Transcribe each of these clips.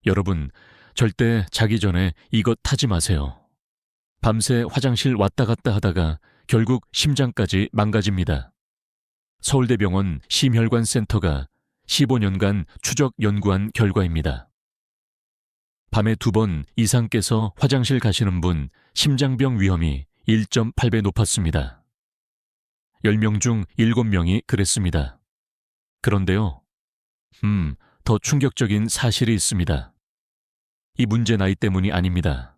여러분, 절대 자기 전에 이것 하지 마세요. 밤새 화장실 왔다 갔다 하다가 결국 심장까지 망가집니다. 서울대병원 심혈관센터가 15년간 추적 연구한 결과입니다. 밤에 2번 이상 깨서 화장실 가시는 분 심장병 위험이 1.8배 높았습니다. 10명 중 7명이 그랬습니다. 그런데요, 더 충격적인 사실이 있습니다. 이 문제 나이 때문이 아닙니다.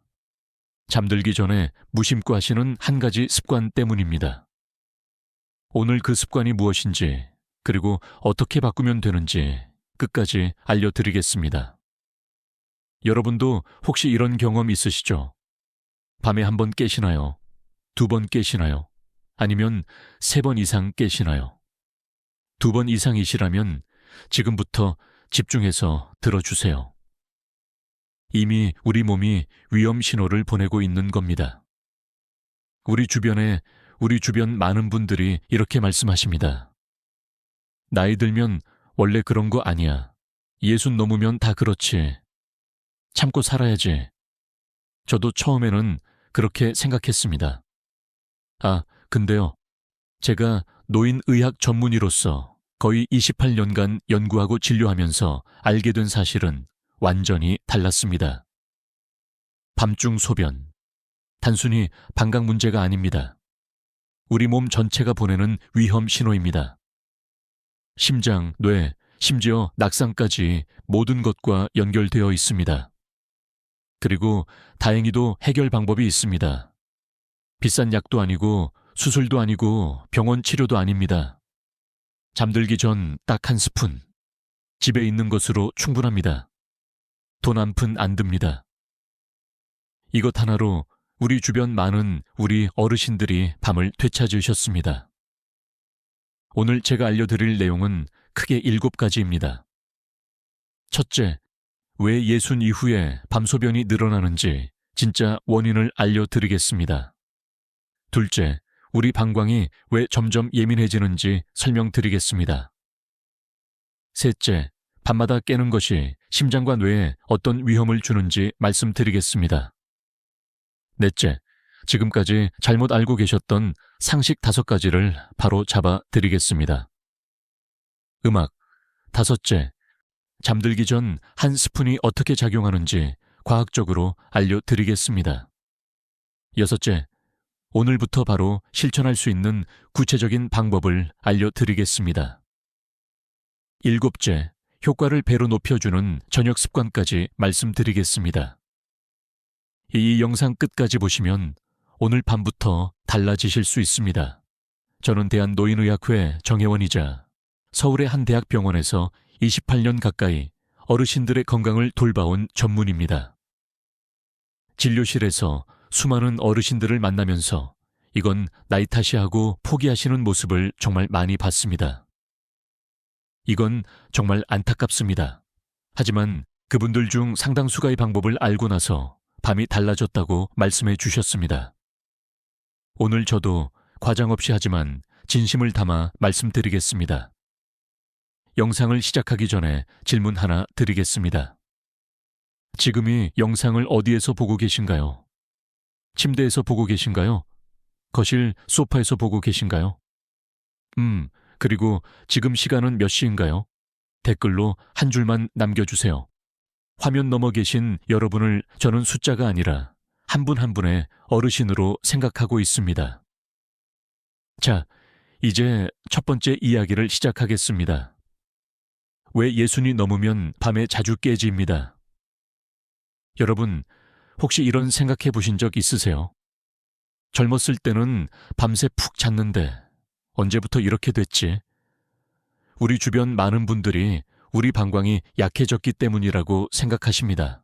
잠들기 전에 무심코 하시는 한 가지 습관 때문입니다. 오늘 그 습관이 무엇인지, 그리고 어떻게 바꾸면 되는지 끝까지 알려드리겠습니다. 여러분도 혹시 이런 경험 있으시죠? 밤에 1번 깨시나요? 2번 깨시나요? 아니면 3번 이상 깨시나요? 2번 이상이시라면 지금부터 집중해서 들어주세요. 이미 우리 몸이 위험 신호를 보내고 있는 겁니다. 우리 주변 많은 분들이 이렇게 말씀하십니다. 나이 들면 원래 그런 거 아니야. 60 넘으면 다 그렇지. 참고 살아야지. 저도 처음에는 그렇게 생각했습니다. 근데요. 제가 노인의학 전문의로서 거의 28년간 연구하고 진료하면서 알게 된 사실은 완전히 달랐습니다. 밤중 소변. 단순히 방광 문제가 아닙니다. 우리 몸 전체가 보내는 위험 신호입니다. 심장, 뇌, 심지어 낙상까지 모든 것과 연결되어 있습니다. 그리고 다행히도 해결 방법이 있습니다. 비싼 약도 아니고 수술도 아니고 병원 치료도 아닙니다. 잠들기 전 딱 1스푼. 집에 있는 것으로 충분합니다. 돈 1푼 안 듭니다. 이것 하나로 우리 주변 많은 우리 어르신들이 밤을 되찾으셨습니다. 오늘 제가 알려드릴 내용은 크게 7가지입니다. 첫째, 왜 예순 이후에 밤소변이 늘어나는지 진짜 원인을 알려드리겠습니다. 둘째, 우리 방광이 왜 점점 예민해지는지 설명드리겠습니다. 셋째, 밤마다 깨는 것이 심장과 뇌에 어떤 위험을 주는지 말씀드리겠습니다. 넷째, 지금까지 잘못 알고 계셨던 상식 5가지를 바로 잡아 드리겠습니다. 음악. 5째, 잠들기 전 1스푼이 어떻게 작용하는지 과학적으로 알려드리겠습니다. 6째, 오늘부터 바로 실천할 수 있는 구체적인 방법을 알려드리겠습니다. 7째, 효과를 배로 높여주는 저녁 습관까지 말씀드리겠습니다. 이 영상 끝까지 보시면 오늘 밤부터 달라지실 수 있습니다. 저는 대한노인의학회 정회원이자 서울의 한 대학병원에서 28년 가까이 어르신들의 건강을 돌봐온 전문입니다. 진료실에서 수많은 어르신들을 만나면서 이건 나이 탓이 하고 포기하시는 모습을 정말 많이 봤습니다. 이건 정말 안타깝습니다. 하지만 그분들 중 상당수가 이 방법을 알고 나서 밤이 달라졌다고 말씀해 주셨습니다. 오늘 저도 과장 없이 하지만 진심을 담아 말씀드리겠습니다. 영상을 시작하기 전에 질문 하나 드리겠습니다. 지금이 영상을 어디에서 보고 계신가요? 침대에서 보고 계신가요? 거실, 소파에서 보고 계신가요? 그리고 지금 시간은 몇 시인가요? 댓글로 한 줄만 남겨주세요. 화면 넘어 계신 여러분을 저는 숫자가 아니라 한 분 한 분의 어르신으로 생각하고 있습니다. 자, 이제 첫 번째 이야기를 시작하겠습니다. 왜 60이 넘으면 밤에 자주 깨집니다. 여러분, 혹시 이런 생각해 보신 적 있으세요? 젊었을 때는 밤새 푹 잤는데 언제부터 이렇게 됐지? 우리 주변 많은 분들이 우리 방광이 약해졌기 때문이라고 생각하십니다.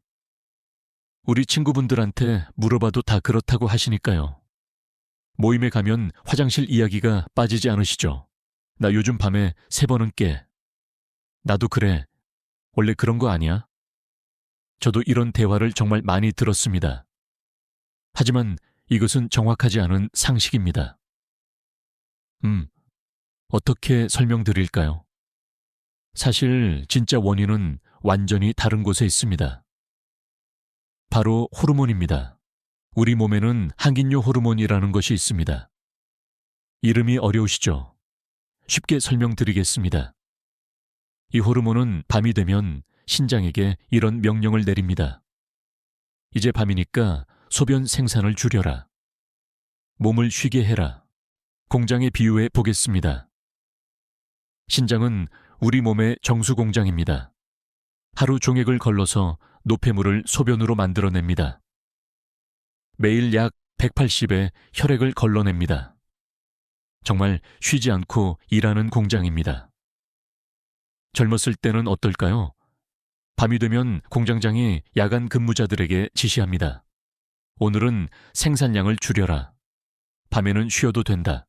우리 친구분들한테 물어봐도 다 그렇다고 하시니까요. 모임에 가면 화장실 이야기가 빠지지 않으시죠? 나 요즘 밤에 3번은 깨. 나도 그래. 원래 그런 거 아니야? 저도 이런 대화를 정말 많이 들었습니다. 하지만 이것은 정확하지 않은 상식입니다. 어떻게 설명드릴까요? 사실 진짜 원인은 완전히 다른 곳에 있습니다. 바로 호르몬입니다. 우리 몸에는 항긴료 호르몬이라는 것이 있습니다. 이름이 어려우시죠? 쉽게 설명드리겠습니다. 이 호르몬은 밤이 되면 신장에게 이런 명령을 내립니다. 이제 밤이니까 소변 생산을 줄여라. 몸을 쉬게 해라. 공장에 비유해 보겠습니다. 신장은 우리 몸의 정수 공장입니다. 하루 종액을 걸러서 노폐물을 소변으로 만들어냅니다. 매일 약 180의 혈액을 걸러냅니다. 정말 쉬지 않고 일하는 공장입니다. 젊었을 때는 어떨까요? 밤이 되면 공장장이 야간 근무자들에게 지시합니다. 오늘은 생산량을 줄여라. 밤에는 쉬어도 된다.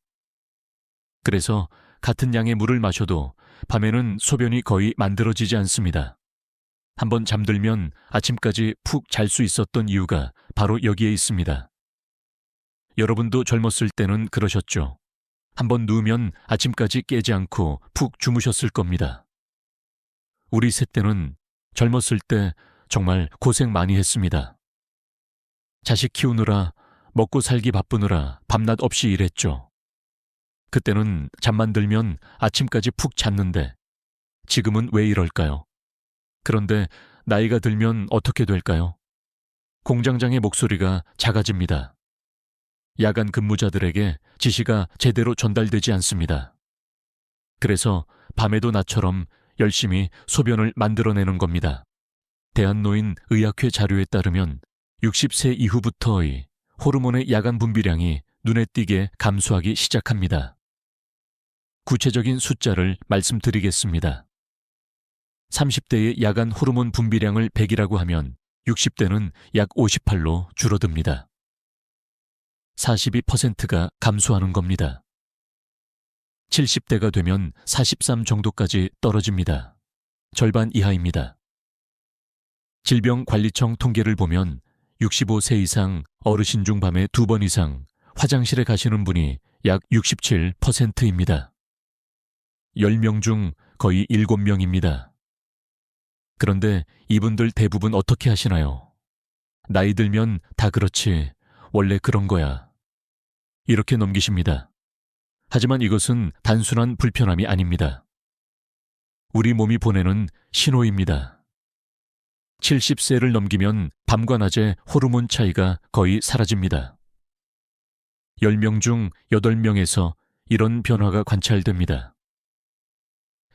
그래서 같은 양의 물을 마셔도 밤에는 소변이 거의 만들어지지 않습니다. 한번 잠들면 아침까지 푹 잘 수 있었던 이유가 바로 여기에 있습니다. 여러분도 젊었을 때는 그러셨죠. 한번 누우면 아침까지 깨지 않고 푹 주무셨을 겁니다. 우리 세대는 젊었을 때 정말 고생 많이 했습니다. 자식 키우느라 먹고 살기 바쁘느라 밤낮 없이 일했죠. 그때는 잠만 들면 아침까지 푹 잤는데 지금은 왜 이럴까요? 그런데 나이가 들면 어떻게 될까요? 공장장의 목소리가 작아집니다. 야간 근무자들에게 지시가 제대로 전달되지 않습니다. 그래서 밤에도 나처럼 열심히 소변을 만들어내는 겁니다. 대한노인의학회 자료에 따르면 60세 이후부터의 호르몬의 야간 분비량이 눈에 띄게 감소하기 시작합니다. 구체적인 숫자를 말씀드리겠습니다. 30대의 야간 호르몬 분비량을 100이라고 하면 60대는 약 58로 줄어듭니다. 42%가 감소하는 겁니다. 70대가 되면 43 정도까지 떨어집니다. 절반 이하입니다. 질병관리청 통계를 보면 65세 이상 어르신 중 밤에 2번 이상 화장실에 가시는 분이 약 67%입니다. 10명 중 거의 7명입니다. 그런데 이분들 대부분 어떻게 하시나요? 나이 들면 다 그렇지, 원래 그런 거야. 이렇게 넘기십니다. 하지만 이것은 단순한 불편함이 아닙니다. 우리 몸이 보내는 신호입니다. 70세를 넘기면 밤과 낮의 호르몬 차이가 거의 사라집니다. 10명 중 8명에서 이런 변화가 관찰됩니다.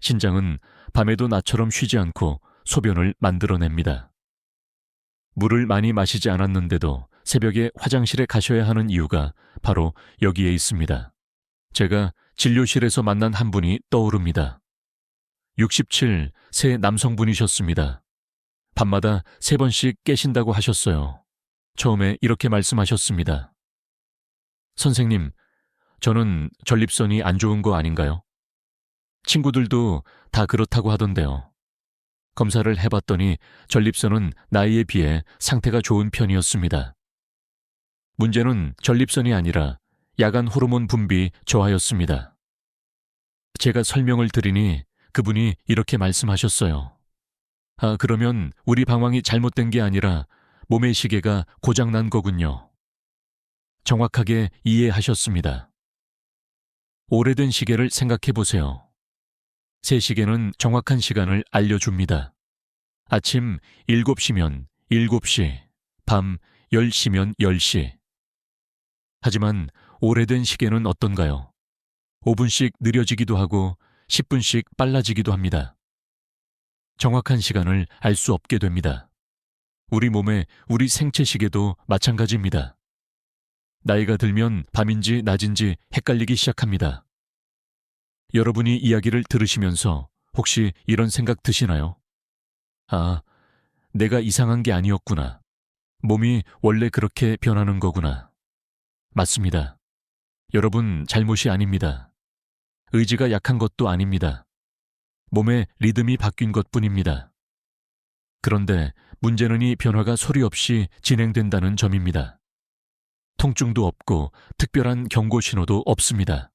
신장은 밤에도 나처럼 쉬지 않고 소변을 만들어냅니다. 물을 많이 마시지 않았는데도 새벽에 화장실에 가셔야 하는 이유가 바로 여기에 있습니다. 제가 진료실에서 만난 한 분이 떠오릅니다. 67세 남성분이셨습니다. 밤마다 3번씩 깨신다고 하셨어요. 처음에 이렇게 말씀하셨습니다. 선생님, 저는 전립선이 안 좋은 거 아닌가요? 친구들도 다 그렇다고 하던데요. 검사를 해봤더니 전립선은 나이에 비해 상태가 좋은 편이었습니다. 문제는 전립선이 아니라 야간 호르몬 분비 저하였습니다. 제가 설명을 드리니 그분이 이렇게 말씀하셨어요. 아, 그러면 우리 방황이 잘못된 게 아니라 몸의 시계가 고장난 거군요. 정확하게 이해하셨습니다. 오래된 시계를 생각해 보세요. 새 시계는 정확한 시간을 알려줍니다. 아침 7시면 7시, 밤 10시면 10시. 하지만 오래된 시계는 어떤가요? 5분씩 느려지기도 하고 10분씩 빨라지기도 합니다. 정확한 시간을 알 수 없게 됩니다. 우리 몸의 우리 생체 시계도 마찬가지입니다. 나이가 들면 밤인지 낮인지 헷갈리기 시작합니다. 여러분이 이야기를 들으시면서 혹시 이런 생각 드시나요? 아, 내가 이상한 게 아니었구나. 몸이 원래 그렇게 변하는 거구나. 맞습니다. 여러분 잘못이 아닙니다. 의지가 약한 것도 아닙니다. 몸의 리듬이 바뀐 것뿐입니다. 그런데 문제는 이 변화가 소리 없이 진행된다는 점입니다. 통증도 없고 특별한 경고 신호도 없습니다.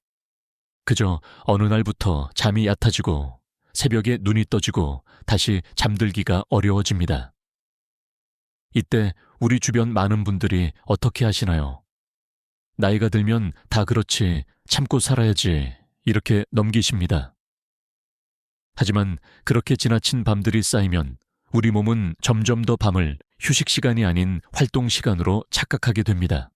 그저 어느 날부터 잠이 얕아지고 새벽에 눈이 떠지고 다시 잠들기가 어려워집니다. 이때 우리 주변 많은 분들이 어떻게 하시나요? 나이가 들면 다 그렇지, 참고 살아야지, 이렇게 넘기십니다. 하지만 그렇게 지나친 밤들이 쌓이면 우리 몸은 점점 더 밤을 휴식 시간이 아닌 활동 시간으로 착각하게 됩니다.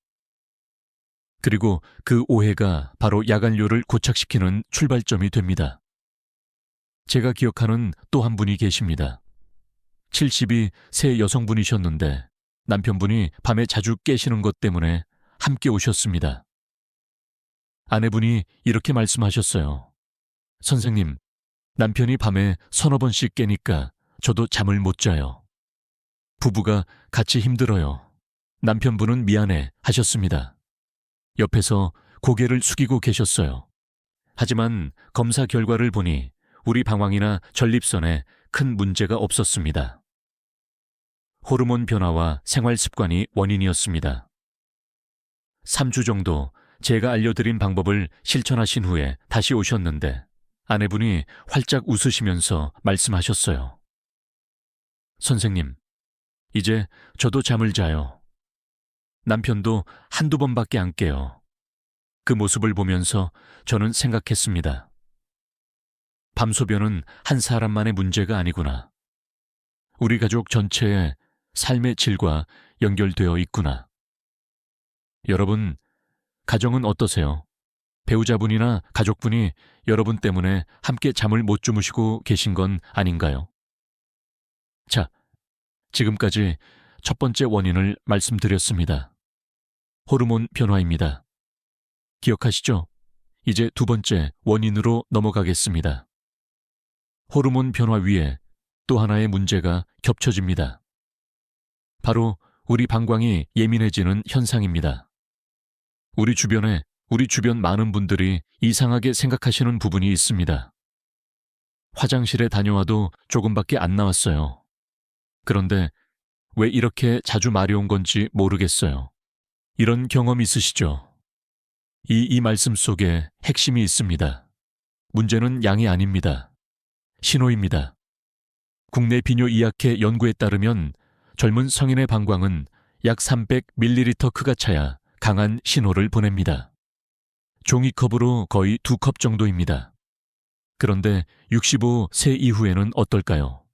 그리고 그 오해가 바로 야간료를 고착시키는 출발점이 됩니다. 제가 기억하는 또 한 분이 계십니다. 70이 새 여성분이셨는데 남편분이 밤에 자주 깨시는 것 때문에 함께 오셨습니다. 아내분이 이렇게 말씀하셨어요. 선생님, 남편이 밤에 서너 번씩 깨니까 저도 잠을 못 자요. 부부가 같이 힘들어요. 남편분은 미안해 하셨습니다. 옆에서 고개를 숙이고 계셨어요. 하지만 검사 결과를 보니 우리 방광이나 전립선에 큰 문제가 없었습니다. 호르몬 변화와 생활 습관이 원인이었습니다. 3주 정도 제가 알려드린 방법을 실천하신 후에 다시 오셨는데 아내분이 활짝 웃으시면서 말씀하셨어요. 선생님, 이제 저도 잠을 자요. 남편도 한두 번밖에 안 깨요. 그 모습을 보면서 저는 생각했습니다. 밤소변은 한 사람만의 문제가 아니구나. 우리 가족 전체의 삶의 질과 연결되어 있구나. 여러분, 가정은 어떠세요? 배우자분이나 가족분이 여러분 때문에 함께 잠을 못 주무시고 계신 건 아닌가요? 자, 지금까지 첫 번째 원인을 말씀드렸습니다. 호르몬 변화입니다. 기억하시죠? 이제 두 번째 원인으로 넘어가겠습니다. 호르몬 변화 위에 또 하나의 문제가 겹쳐집니다. 바로 우리 방광이 예민해지는 현상입니다. 우리 주변 많은 분들이 이상하게 생각하시는 부분이 있습니다. 화장실에 다녀와도 조금밖에 안 나왔어요. 그런데 왜 이렇게 자주 마려운 건지 모르겠어요. 이런 경험 있으시죠? 이 말씀 속에 핵심이 있습니다. 문제는 양이 아닙니다. 신호입니다. 국내 비뇨의학회 연구에 따르면 젊은 성인의 방광은 약 300ml 크가 차야 강한 신호를 보냅니다. 종이컵으로 거의 2컵 정도입니다. 그런데 65세 이후에는 어떨까요?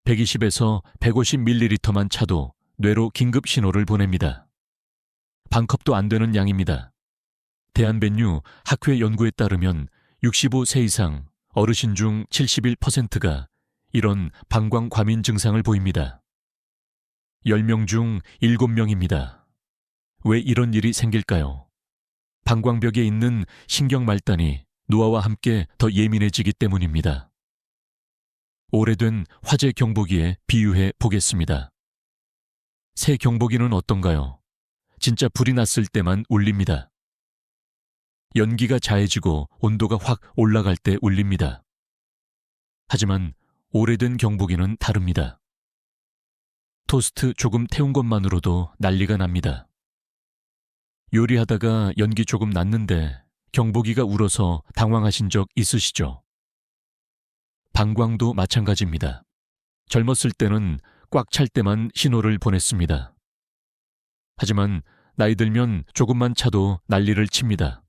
120에서 150ml만 차도 뇌로 긴급 신호를 보냅니다. 반컵도 안 되는 양입니다. 대한변류 학회 연구에 따르면 65세 이상 어르신 중 71%가 이런 방광 과민 증상을 보입니다. 10명 중 7명입니다. 왜 이런 일이 생길까요? 방광벽에 있는 신경 말단이 노화와 함께 더 예민해지기 때문입니다. 오래된 화재 경보기에 비유해 보겠습니다. 새 경보기는 어떤가요? 진짜 불이 났을 때만 울립니다. 연기가 자해지고 온도가 확 올라갈 때 울립니다. 하지만 오래된 경보기는 다릅니다. 토스트 조금 태운 것만으로도 난리가 납니다. 요리하다가 연기 조금 났는데 경보기가 울어서 당황하신 적 있으시죠? 방광도 마찬가지입니다. 젊었을 때는 꽉 찰 때만 신호를 보냈습니다. 하지만 나이 들면 조금만 차도 난리를 칩니다.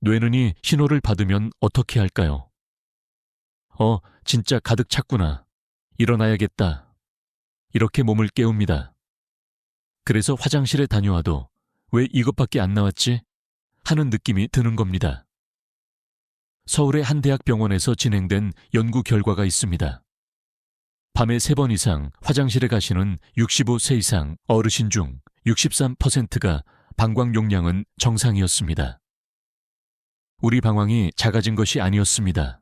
뇌는 이 신호를 받으면 어떻게 할까요? 진짜 가득 찼구나. 일어나야겠다. 이렇게 몸을 깨웁니다. 그래서 화장실에 다녀와도 왜 이것밖에 안 나왔지? 하는 느낌이 드는 겁니다. 서울의 한 대학병원에서 진행된 연구 결과가 있습니다. 밤에 3번 이상 화장실에 가시는 65세 이상 어르신 중 63%가 방광 용량은 정상이었습니다. 우리 방광이 작아진 것이 아니었습니다.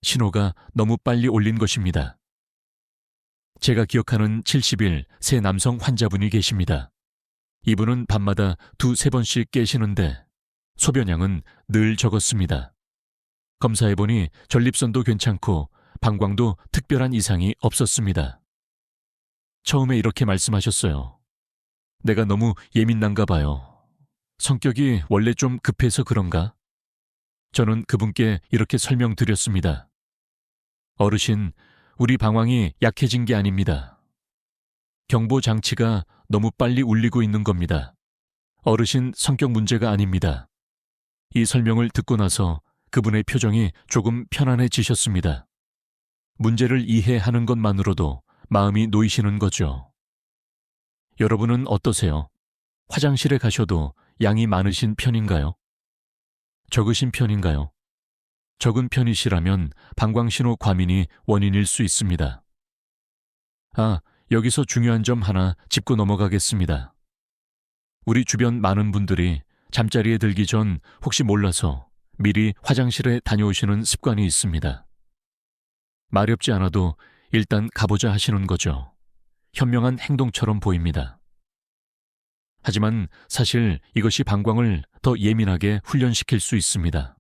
신호가 너무 빨리 올린 것입니다. 제가 기억하는 70일 새 남성 환자분이 계십니다. 이분은 밤마다 2-3번씩 깨시는데 소변량은 늘 적었습니다. 검사해보니 전립선도 괜찮고 방광도 특별한 이상이 없었습니다. 처음에 이렇게 말씀하셨어요. 내가 너무 예민한가 봐요. 성격이 원래 좀 급해서 그런가? 저는 그분께 이렇게 설명드렸습니다. 어르신, 우리 방광이 약해진 게 아닙니다. 경보 장치가 너무 빨리 울리고 있는 겁니다. 어르신 성격 문제가 아닙니다. 이 설명을 듣고 나서 그분의 표정이 조금 편안해지셨습니다. 문제를 이해하는 것만으로도 마음이 놓이시는 거죠. 여러분은 어떠세요? 화장실에 가셔도 양이 많으신 편인가요? 적으신 편인가요? 적은 편이시라면 방광신호 과민이 원인일 수 있습니다. 여기서 중요한 점 하나 짚고 넘어가겠습니다. 우리 주변 많은 분들이 잠자리에 들기 전 혹시 몰라서 미리 화장실에 다녀오시는 습관이 있습니다. 마렵지 않아도 일단 가보자 하시는 거죠. 현명한 행동처럼 보입니다. 하지만 사실 이것이 방광을 더 예민하게 훈련시킬 수 있습니다.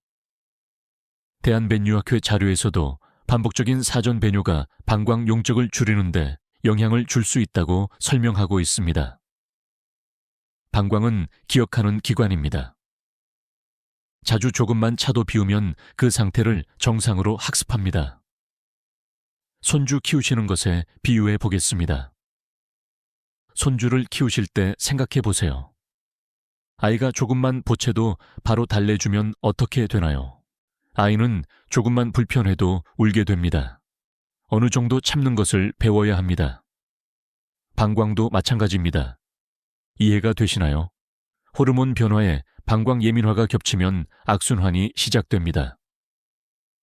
대한배뇨학회 자료에서도 반복적인 사전 배뇨가 방광 용적을 줄이는데 영향을 줄 수 있다고 설명하고 있습니다. 방광은 기억하는 기관입니다. 자주 조금만 차도 비우면 그 상태를 정상으로 학습합니다. 손주 키우시는 것에 비유해 보겠습니다. 손주를 키우실 때 생각해 보세요. 아이가 조금만 보채도 바로 달래주면 어떻게 되나요? 아이는 조금만 불편해도 울게 됩니다. 어느 정도 참는 것을 배워야 합니다. 방광도 마찬가지입니다. 이해가 되시나요? 호르몬 변화에 방광 예민화가 겹치면 악순환이 시작됩니다.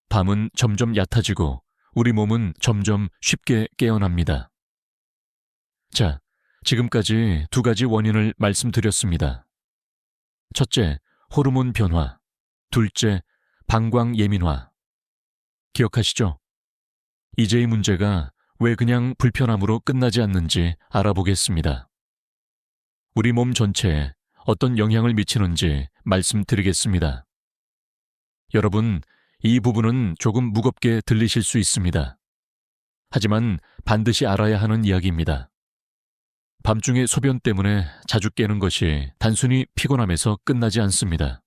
밤은 점점 얕아지고 우리 몸은 점점 쉽게 깨어납니다. 자, 지금까지 두 가지 원인을 말씀드렸습니다. 첫째, 호르몬 변화. 둘째, 방광 예민화. 기억하시죠? 이제의 문제가 왜 그냥 불편함으로 끝나지 않는지 알아보겠습니다. 우리 몸 전체에 어떤 영향을 미치는지 말씀드리겠습니다. 여러분, 이 부분은 조금 무겁게 들리실 수 있습니다. 하지만 반드시 알아야 하는 이야기입니다. 밤중에 소변 때문에 자주 깨는 것이 단순히 피곤함에서 끝나지 않습니다.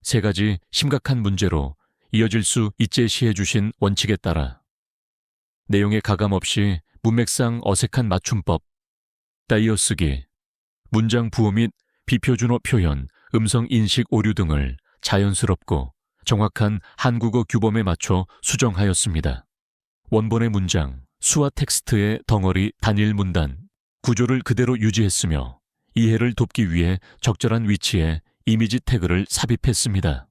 세 가지 심각한 문제로 이어질 수 있제시해 주신 원칙에 따라 내용에 가감 없이 문맥상 어색한 맞춤법, 따이어쓰기, 문장 부호 및 비표준어 표현, 음성 인식 오류 등을 자연스럽고 정확한 한국어 규범에 맞춰 수정하였습니다. 원본의 문장, 수화 텍스트의 덩어리 단일 문단, 구조를 그대로 유지했으며 이해를 돕기 위해 적절한 위치에 이미지 태그를 삽입했습니다.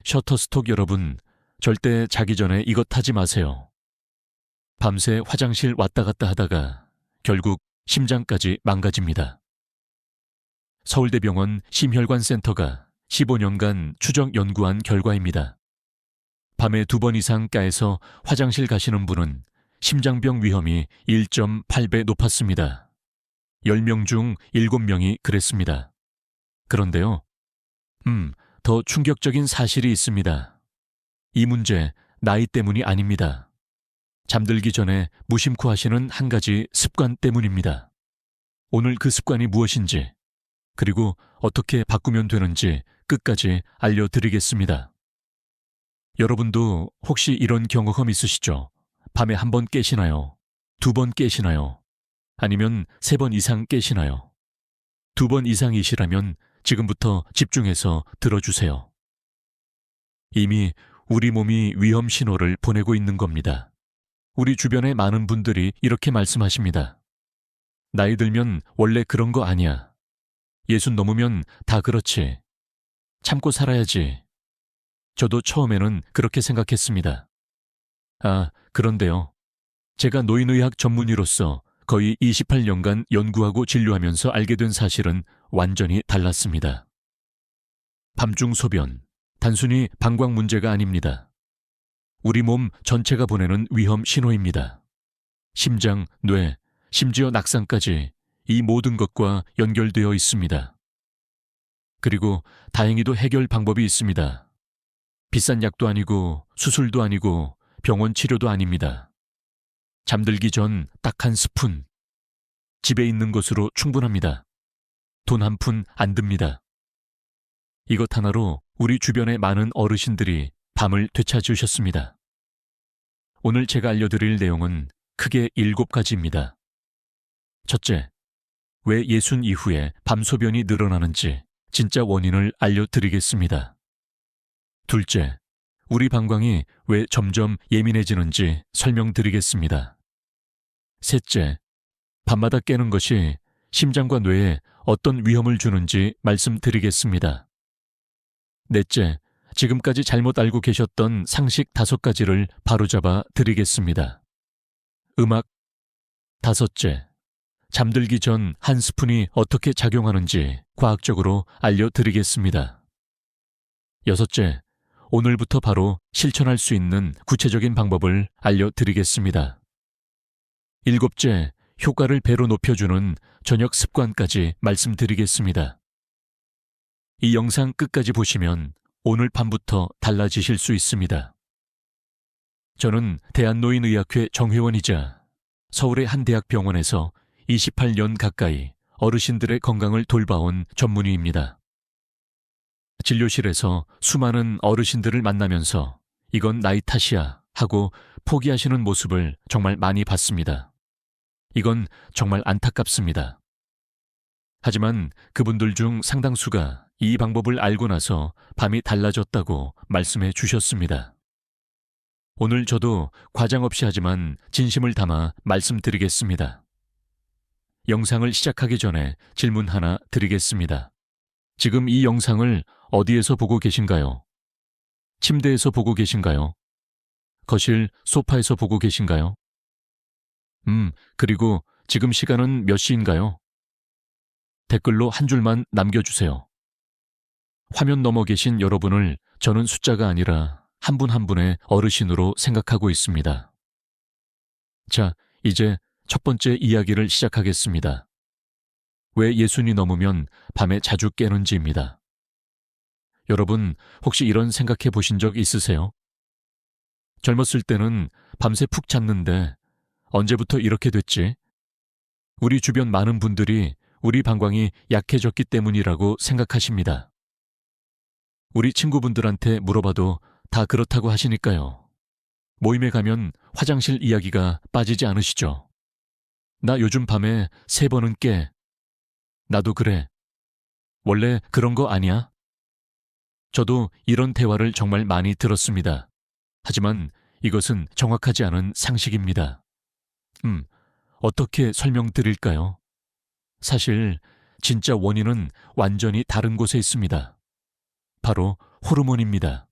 셔터스톡 여러분, 절대 자기 전에 이것 하지 마세요. 밤새 화장실 왔다 갔다 하다가 결국 심장까지 망가집니다. 서울대병원 심혈관센터가 15년간 추적 연구한 결과입니다. 밤에 2번 이상 까에서 화장실 가시는 분은 심장병 위험이 1.8배 높았습니다. 10명 중 7명이 그랬습니다. 그런데요, 더 충격적인 사실이 있습니다. 이 문제, 나이 때문이 아닙니다. 잠들기 전에 무심코 하시는 한 가지 습관 때문입니다. 오늘 그 습관이 무엇인지, 그리고 어떻게 바꾸면 되는지 끝까지 알려드리겠습니다. 여러분도 혹시 이런 경험 있으시죠? 밤에 1번 깨시나요? 2번 깨시나요? 아니면 3번 이상 깨시나요? 2번 이상이시라면 지금부터 집중해서 들어주세요. 이미 우리 몸이 위험 신호를 보내고 있는 겁니다. 우리 주변의 많은 분들이 이렇게 말씀하십니다. 나이 들면 원래 그런 거 아니야. 60 넘으면 다 그렇지. 참고 살아야지. 저도 처음에는 그렇게 생각했습니다. 그런데요. 제가 노인의학 전문의로서 거의 28년간 연구하고 진료하면서 알게 된 사실은 완전히 달랐습니다. 밤중 소변, 단순히 방광 문제가 아닙니다. 우리 몸 전체가 보내는 위험 신호입니다. 심장, 뇌, 심지어 낙상까지 이 모든 것과 연결되어 있습니다. 그리고 다행히도 해결 방법이 있습니다. 비싼 약도 아니고 수술도 아니고 병원 치료도 아닙니다. 잠들기 전 딱 1스푼. 집에 있는 것으로 충분합니다. 돈 1푼 안 듭니다. 이것 하나로 우리 주변의 많은 어르신들이 밤을 되찾으셨습니다. 오늘 제가 알려드릴 내용은 크게 7가지입니다. 첫째, 왜 예순 이후에 밤소변이 늘어나는지 진짜 원인을 알려드리겠습니다. 둘째, 우리 방광이 왜 점점 예민해지는지 설명드리겠습니다. 셋째, 밤마다 깨는 것이 심장과 뇌에 어떤 위험을 주는지 말씀드리겠습니다. 넷째, 지금까지 잘못 알고 계셨던 상식 5가지를 바로잡아 드리겠습니다. 음악. 다섯째, 잠들기 전 한 스푼이 어떻게 작용하는지 과학적으로 알려드리겠습니다. 여섯째, 오늘부터 바로 실천할 수 있는 구체적인 방법을 알려드리겠습니다. 일곱째, 효과를 배로 높여주는 저녁 습관까지 말씀드리겠습니다. 이 영상 끝까지 보시면 오늘 밤부터 달라지실 수 있습니다. 저는 대한노인의학회 정회원이자 서울의 한 대학병원에서 28년 가까이 어르신들의 건강을 돌봐온 전문의입니다. 진료실에서 수많은 어르신들을 만나면서 이건 나이 탓이야 하고 포기하시는 모습을 정말 많이 봤습니다. 이건 정말 안타깝습니다. 하지만 그분들 중 상당수가 이 방법을 알고 나서 밤이 달라졌다고 말씀해 주셨습니다. 오늘 저도 과장 없이 하지만 진심을 담아 말씀드리겠습니다. 영상을 시작하기 전에 질문 하나 드리겠습니다. 지금 이 영상을 어디에서 보고 계신가요? 침대에서 보고 계신가요? 거실, 소파에서 보고 계신가요? 그리고 지금 시간은 몇 시인가요? 댓글로 한 줄만 남겨주세요. 화면 너머 계신 여러분을 저는 숫자가 아니라 한 분 한 분의 어르신으로 생각하고 있습니다. 자, 이제 첫 번째 이야기를 시작하겠습니다. 왜 예순이 넘으면 밤에 자주 깨는지입니다. 여러분, 혹시 이런 생각해 보신 적 있으세요? 젊었을 때는 밤새 푹 잤는데 언제부터 이렇게 됐지? 우리 주변 많은 분들이 우리 방광이 약해졌기 때문이라고 생각하십니다. 우리 친구분들한테 물어봐도 다 그렇다고 하시니까요. 모임에 가면 화장실 이야기가 빠지지 않으시죠? 나 요즘 밤에 3번은 깨. 나도 그래. 원래 그런 거 아니야? 저도 이런 대화를 정말 많이 들었습니다. 하지만 이것은 정확하지 않은 상식입니다. 어떻게 설명드릴까요? 사실 진짜 원인은 완전히 다른 곳에 있습니다. 바로 호르몬입니다.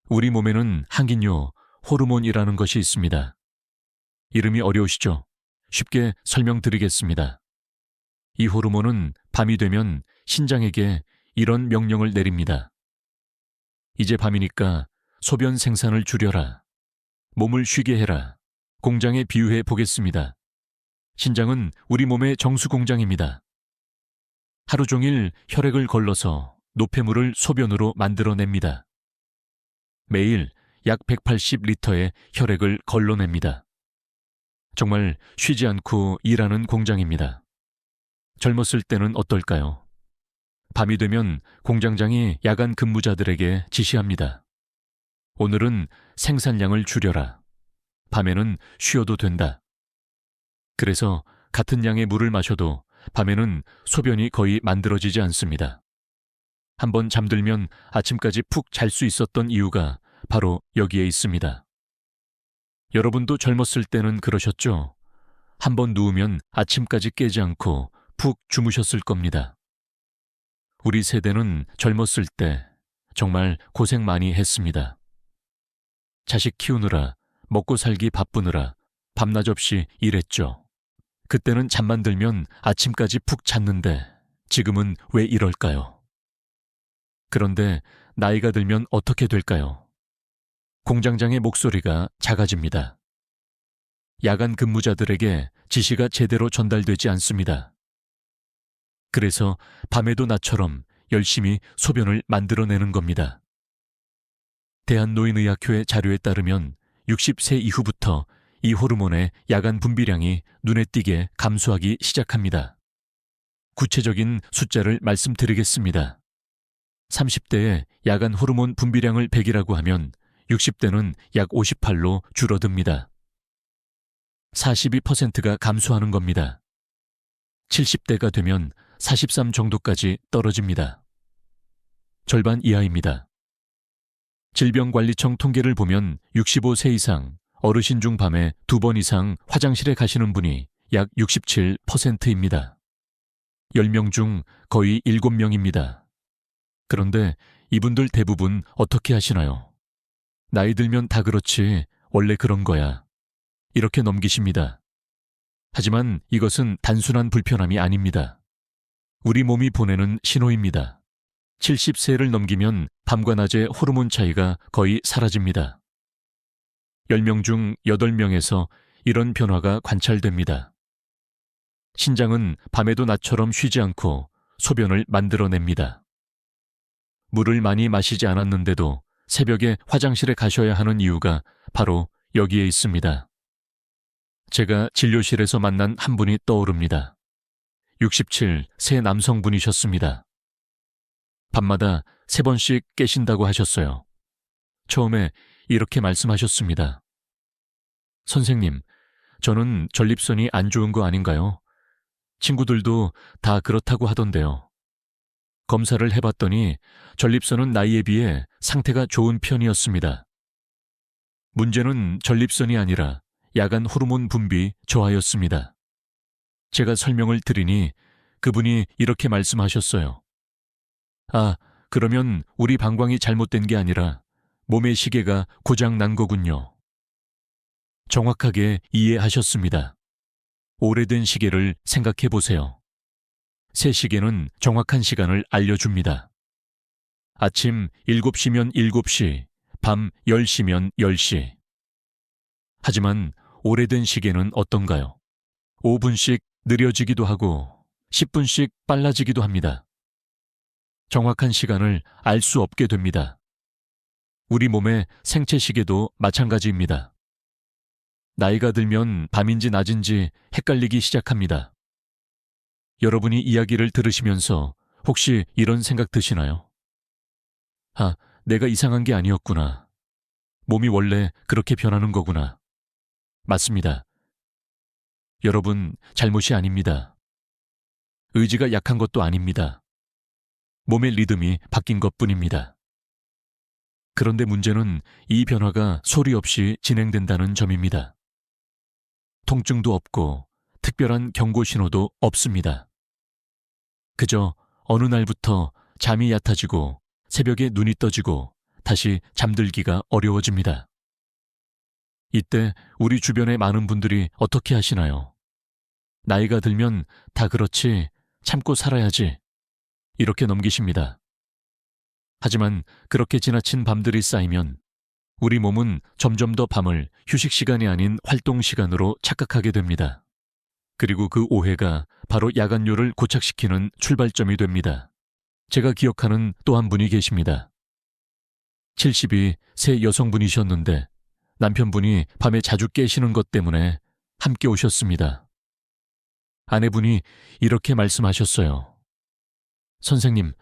우리 몸에는 항긴요, 호르몬이라는 것이 있습니다. 이름이 어려우시죠? 쉽게 설명드리겠습니다. 이 호르몬은 밤이 되면 신장에게 이런 명령을 내립니다. 이제 밤이니까 소변 생산을 줄여라. 몸을 쉬게 해라. 공장에 비유해 보겠습니다. 신장은 우리 몸의 정수 공장입니다. 하루 종일 혈액을 걸러서 노폐물을 소변으로 만들어냅니다. 매일 약 180리터의 혈액을 걸러냅니다. 정말 쉬지 않고 일하는 공장입니다. 젊었을 때는 어떨까요? 밤이 되면 공장장이 야간 근무자들에게 지시합니다. 오늘은 생산량을 줄여라. 밤에는 쉬어도 된다. 그래서 같은 양의 물을 마셔도 밤에는 소변이 거의 만들어지지 않습니다. 한번 잠들면 아침까지 푹 잘 수 있었던 이유가 바로 여기에 있습니다. 여러분도 젊었을 때는 그러셨죠? 한번 누우면 아침까지 깨지 않고 푹 주무셨을 겁니다. 우리 세대는 젊었을 때 정말 고생 많이 했습니다. 자식 키우느라, 먹고 살기 바쁘느라 밤낮 없이 일했죠. 그때는 잠만 들면 아침까지 푹 잤는데 지금은 왜 이럴까요? 그런데 나이가 들면 어떻게 될까요? 공장장의 목소리가 작아집니다. 야간 근무자들에게 지시가 제대로 전달되지 않습니다. 그래서 밤에도 나처럼 열심히 소변을 만들어내는 겁니다. 대한노인의학회 자료에 따르면 60세 이후부터 이 호르몬의 야간 분비량이 눈에 띄게 감소하기 시작합니다. 구체적인 숫자를 말씀드리겠습니다. 30대의 야간 호르몬 분비량을 100이라고 하면 60대는 약 58로 줄어듭니다. 42%가 감소하는 겁니다. 70대가 되면 43 정도까지 떨어집니다. 절반 이하입니다. 질병관리청 통계를 보면 65세 이상 어르신 중 밤에 2번 이상 화장실에 가시는 분이 약 67%입니다. 10명 중 거의 7명입니다. 그런데 이분들 대부분 어떻게 하시나요? 나이 들면 다 그렇지, 원래 그런 거야. 이렇게 넘기십니다. 하지만 이것은 단순한 불편함이 아닙니다. 우리 몸이 보내는 신호입니다. 70세를 넘기면 밤과 낮의 호르몬 차이가 거의 사라집니다. 10명 중 8명에서 이런 변화가 관찰됩니다. 신장은 밤에도 낮처럼 쉬지 않고 소변을 만들어냅니다. 물을 많이 마시지 않았는데도 새벽에 화장실에 가셔야 하는 이유가 바로 여기에 있습니다. 제가 진료실에서 만난 한 분이 떠오릅니다. 67 세 남성분이셨습니다. 밤마다 3번씩 깨신다고 하셨어요. 처음에 이렇게 말씀하셨습니다. 선생님, 저는 전립선이 안 좋은 거 아닌가요? 친구들도 다 그렇다고 하던데요. 검사를 해봤더니 전립선은 나이에 비해 상태가 좋은 편이었습니다. 문제는 전립선이 아니라 야간 호르몬 분비 저하였습니다. 제가 설명을 드리니 그분이 이렇게 말씀하셨어요. 아, 그러면 우리 방광이 잘못된 게 아니라 몸의 시계가 고장 난 거군요. 정확하게 이해하셨습니다. 오래된 시계를 생각해 보세요. 새 시계는 정확한 시간을 알려줍니다. 아침 7시면 7시, 밤 10시면 10시. 하지만 오래된 시계는 어떤가요? 5분씩 느려지기도 하고 10분씩 빨라지기도 합니다. 정확한 시간을 알 수 없게 됩니다. 우리 몸의 생체 시계도 마찬가지입니다. 나이가 들면 밤인지 낮인지 헷갈리기 시작합니다. 여러분이 이야기를 들으시면서 혹시 이런 생각 드시나요? 아, 내가 이상한 게 아니었구나. 몸이 원래 그렇게 변하는 거구나. 맞습니다. 여러분, 잘못이 아닙니다. 의지가 약한 것도 아닙니다. 몸의 리듬이 바뀐 것뿐입니다. 그런데 문제는 이 변화가 소리 없이 진행된다는 점입니다. 통증도 없고 특별한 경고 신호도 없습니다. 그저 어느 날부터 잠이 얕아지고 새벽에 눈이 떠지고 다시 잠들기가 어려워집니다. 이때 우리 주변의 많은 분들이 어떻게 하시나요? 나이가 들면 다 그렇지, 참고 살아야지. 이렇게 넘기십니다. 하지만 그렇게 지나친 밤들이 쌓이면 우리 몸은 점점 더 밤을 휴식 시간이 아닌 활동 시간으로 착각하게 됩니다. 그리고 그 오해가 바로 야간뇨를 고착시키는 출발점이 됩니다. 제가 기억하는 또 한 분이 계십니다. 72 세 여성분이셨는데 남편분이 밤에 자주 깨시는 것 때문에 함께 오셨습니다. 아내분이 이렇게 말씀하셨어요. 선생님,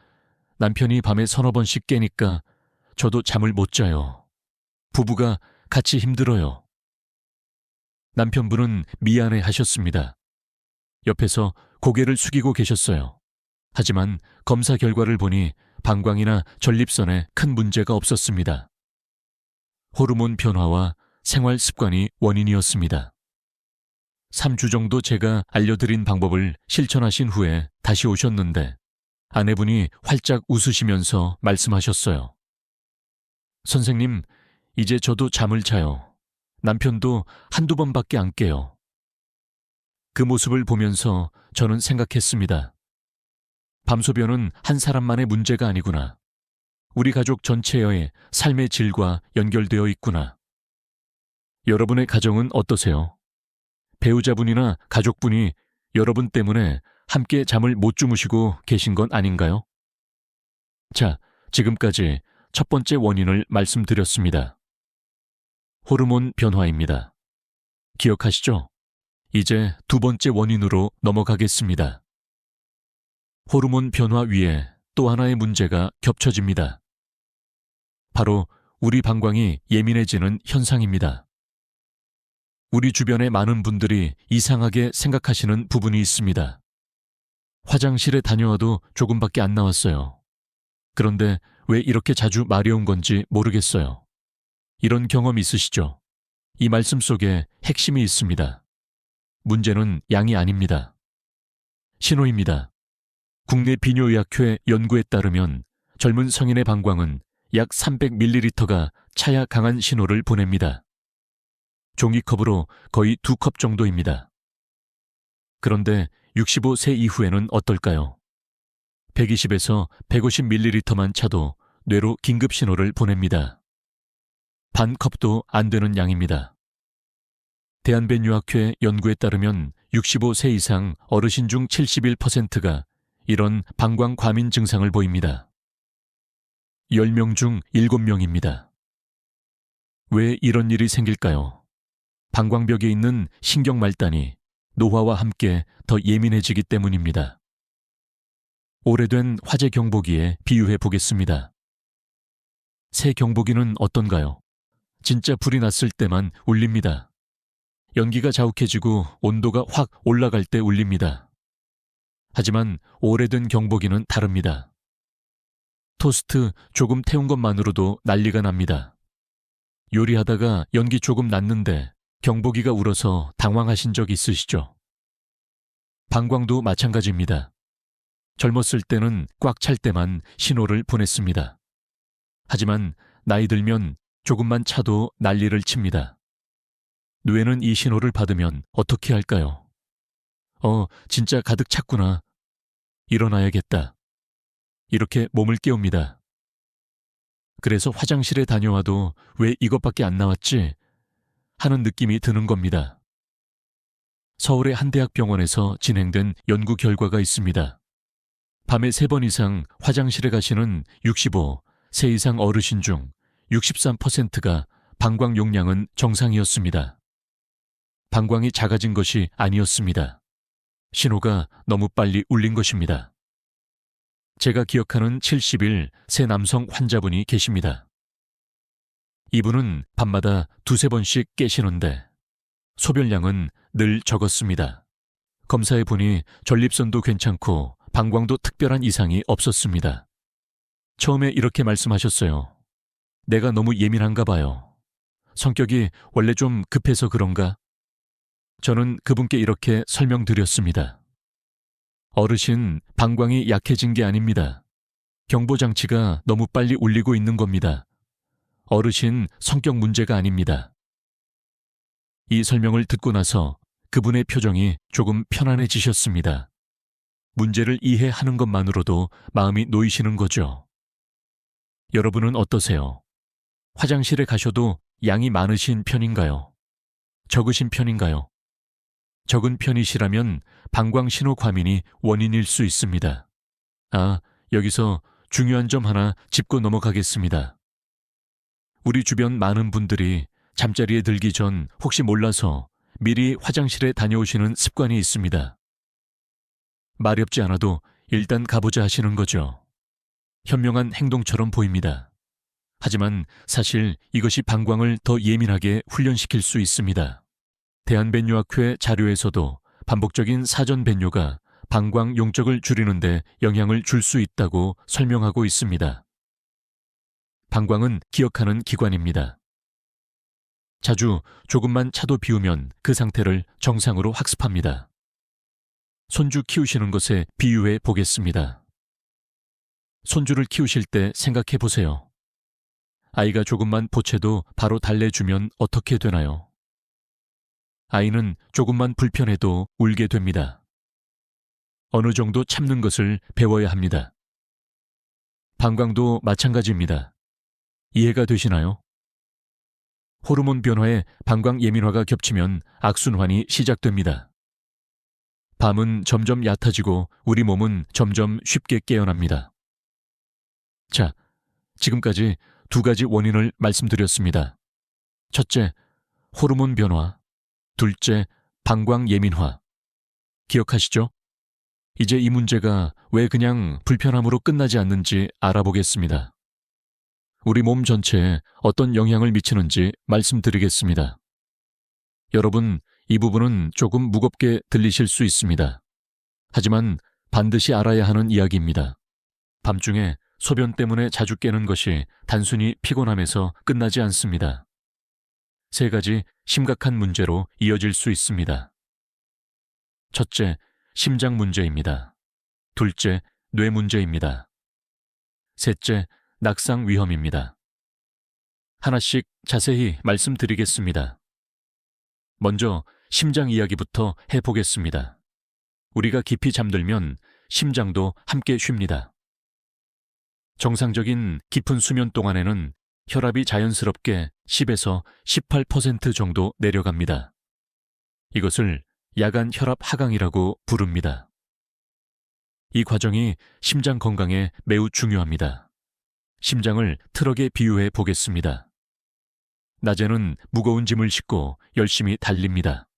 남편이 밤에 3-4번씩 깨니까 저도 잠을 못 자요. 부부가 같이 힘들어요. 남편분은 미안해 하셨습니다. 옆에서 고개를 숙이고 계셨어요. 하지만 검사 결과를 보니 방광이나 전립선에 큰 문제가 없었습니다. 호르몬 변화와 생활 습관이 원인이었습니다. 3주 정도 제가 알려드린 방법을 실천하신 후에 다시 오셨는데 아내분이 활짝 웃으시면서 말씀하셨어요. 선생님, 이제 저도 잠을 자요. 남편도 1-2번밖에 안 깨요. 그 모습을 보면서 저는 생각했습니다. 밤소변은 한 사람만의 문제가 아니구나. 우리 가족 전체의 삶의 질과 연결되어 있구나. 여러분의 가정은 어떠세요? 배우자분이나 가족분이 여러분 때문에 함께 잠을 못 주무시고 계신 건 아닌가요? 자, 지금까지 첫 번째 원인을 말씀드렸습니다. 호르몬 변화입니다. 기억하시죠? 이제 두 번째 원인으로 넘어가겠습니다. 호르몬 변화 위에 또 하나의 문제가 겹쳐집니다. 바로 우리 방광이 예민해지는 현상입니다. 우리 주변의 많은 분들이 이상하게 생각하시는 부분이 있습니다. 화장실에 다녀와도 조금밖에 안 나왔어요. 그런데 왜 이렇게 자주 마려운 건지 모르겠어요. 이런 경험 있으시죠? 이 말씀 속에 핵심이 있습니다. 문제는 양이 아닙니다. 신호입니다. 국내 비뇨의학회 연구에 따르면 젊은 성인의 방광은 약 300ml가 차야 강한 신호를 보냅니다. 종이컵으로 거의 2컵 정도입니다. 그런데 65세 이후에는 어떨까요? 120에서 150ml만 차도 뇌로 긴급 신호를 보냅니다. 반 컵도 안 되는 양입니다. 대한변유학회 연구에 따르면 65세 이상 어르신 중 71%가 이런 방광 과민 증상을 보입니다. 10명 중 7명입니다. 왜 이런 일이 생길까요? 방광벽에 있는 신경말단이 노화와 함께 더 예민해지기 때문입니다. 오래된 화재 경보기에 비유해 보겠습니다. 새 경보기는 어떤가요? 진짜 불이 났을 때만 울립니다. 연기가 자욱해지고 온도가 확 올라갈 때 울립니다. 하지만 오래된 경보기는 다릅니다. 토스트 조금 태운 것만으로도 난리가 납니다. 요리하다가 연기 조금 났는데 경보기가 울어서 당황하신 적 있으시죠? 방광도 마찬가지입니다. 젊었을 때는 꽉 찰 때만 신호를 보냈습니다. 하지만 나이 들면 조금만 차도 난리를 칩니다. 뇌는 이 신호를 받으면 어떻게 할까요? 진짜 가득 찼구나. 일어나야겠다. 이렇게 몸을 깨웁니다. 그래서 화장실에 다녀와도 왜 이것밖에 안 나왔지? 하는 느낌이 드는 겁니다. 서울의 한 대학병원에서 진행된 연구 결과가 있습니다. 밤에 3번 이상 화장실에 가시는 65세 이상 어르신 중 63%가 방광 용량은 정상이었습니다. 방광이 작아진 것이 아니었습니다. 신호가 너무 빨리 울린 것입니다. 제가 기억하는 70일 새 남성 환자분이 계십니다. 이분은 밤마다 2-3번씩 깨시는데 소변량은 늘 적었습니다. 검사해 보니 전립선도 괜찮고 방광도 특별한 이상이 없었습니다. 처음에 이렇게 말씀하셨어요. 내가 너무 예민한가 봐요. 성격이 원래 좀 급해서 그런가? 저는 그분께 이렇게 설명드렸습니다. 어르신, 방광이 약해진 게 아닙니다. 경보장치가 너무 빨리 울리고 있는 겁니다. 어르신 성격 문제가 아닙니다. 이 설명을 듣고 나서 그분의 표정이 조금 편안해지셨습니다. 문제를 이해하는 것만으로도 마음이 놓이시는 거죠. 여러분은 어떠세요? 화장실에 가셔도 양이 많으신 편인가요? 적으신 편인가요? 적은 편이시라면 방광 신호 과민이 원인일 수 있습니다. 여기서 중요한 점 하나 짚고 넘어가겠습니다. 우리 주변 많은 분들이 잠자리에 들기 전 혹시 몰라서 미리 화장실에 다녀오시는 습관이 있습니다. 마렵지 않아도 일단 가보자 하시는 거죠. 현명한 행동처럼 보입니다. 하지만 사실 이것이 방광을 더 예민하게 훈련시킬 수 있습니다. 대한변유학회 자료에서도 반복적인 사전 변뇨가 방광 용적을 줄이는 데 영향을 줄 수 있다고 설명하고 있습니다. 방광은 기억하는 기관입니다. 자주 조금만 차도 비우면 그 상태를 정상으로 학습합니다. 손주 키우시는 것에 비유해 보겠습니다. 손주를 키우실 때 생각해 보세요. 아이가 조금만 보채도 바로 달래주면 어떻게 되나요? 아이는 조금만 불편해도 울게 됩니다. 어느 정도 참는 것을 배워야 합니다. 방광도 마찬가지입니다. 이해가 되시나요? 호르몬 변화에 방광 예민화가 겹치면 악순환이 시작됩니다. 밤은 점점 얕아지고 우리 몸은 점점 쉽게 깨어납니다. 자, 지금까지 2가지 원인을 말씀드렸습니다. 첫째, 호르몬 변화. 둘째, 방광 예민화. 기억하시죠? 이제 이 문제가 왜 그냥 불편함으로 끝나지 않는지 알아보겠습니다. 우리 몸 전체에 어떤 영향을 미치는지 말씀드리겠습니다. 여러분, 이 부분은 조금 무겁게 들리실 수 있습니다. 하지만 반드시 알아야 하는 이야기입니다. 밤중에 소변 때문에 자주 깨는 것이 단순히 피곤함에서 끝나지 않습니다. 3가지 심각한 문제로 이어질 수 있습니다. 첫째, 심장 문제입니다. 둘째, 뇌 문제입니다. 셋째, 낙상 위험입니다. 하나씩 자세히 말씀드리겠습니다. 먼저 심장 이야기부터 해보겠습니다. 우리가 깊이 잠들면 심장도 함께 쉽니다. 정상적인 깊은 수면 동안에는 혈압이 자연스럽게 10에서 18% 정도 내려갑니다. 이것을 야간 혈압 하강이라고 부릅니다. 이 과정이 심장 건강에 매우 중요합니다. 심장을 트럭에 비유해 보겠습니다. 낮에는 무거운 짐을 싣고 열심히 달립니다.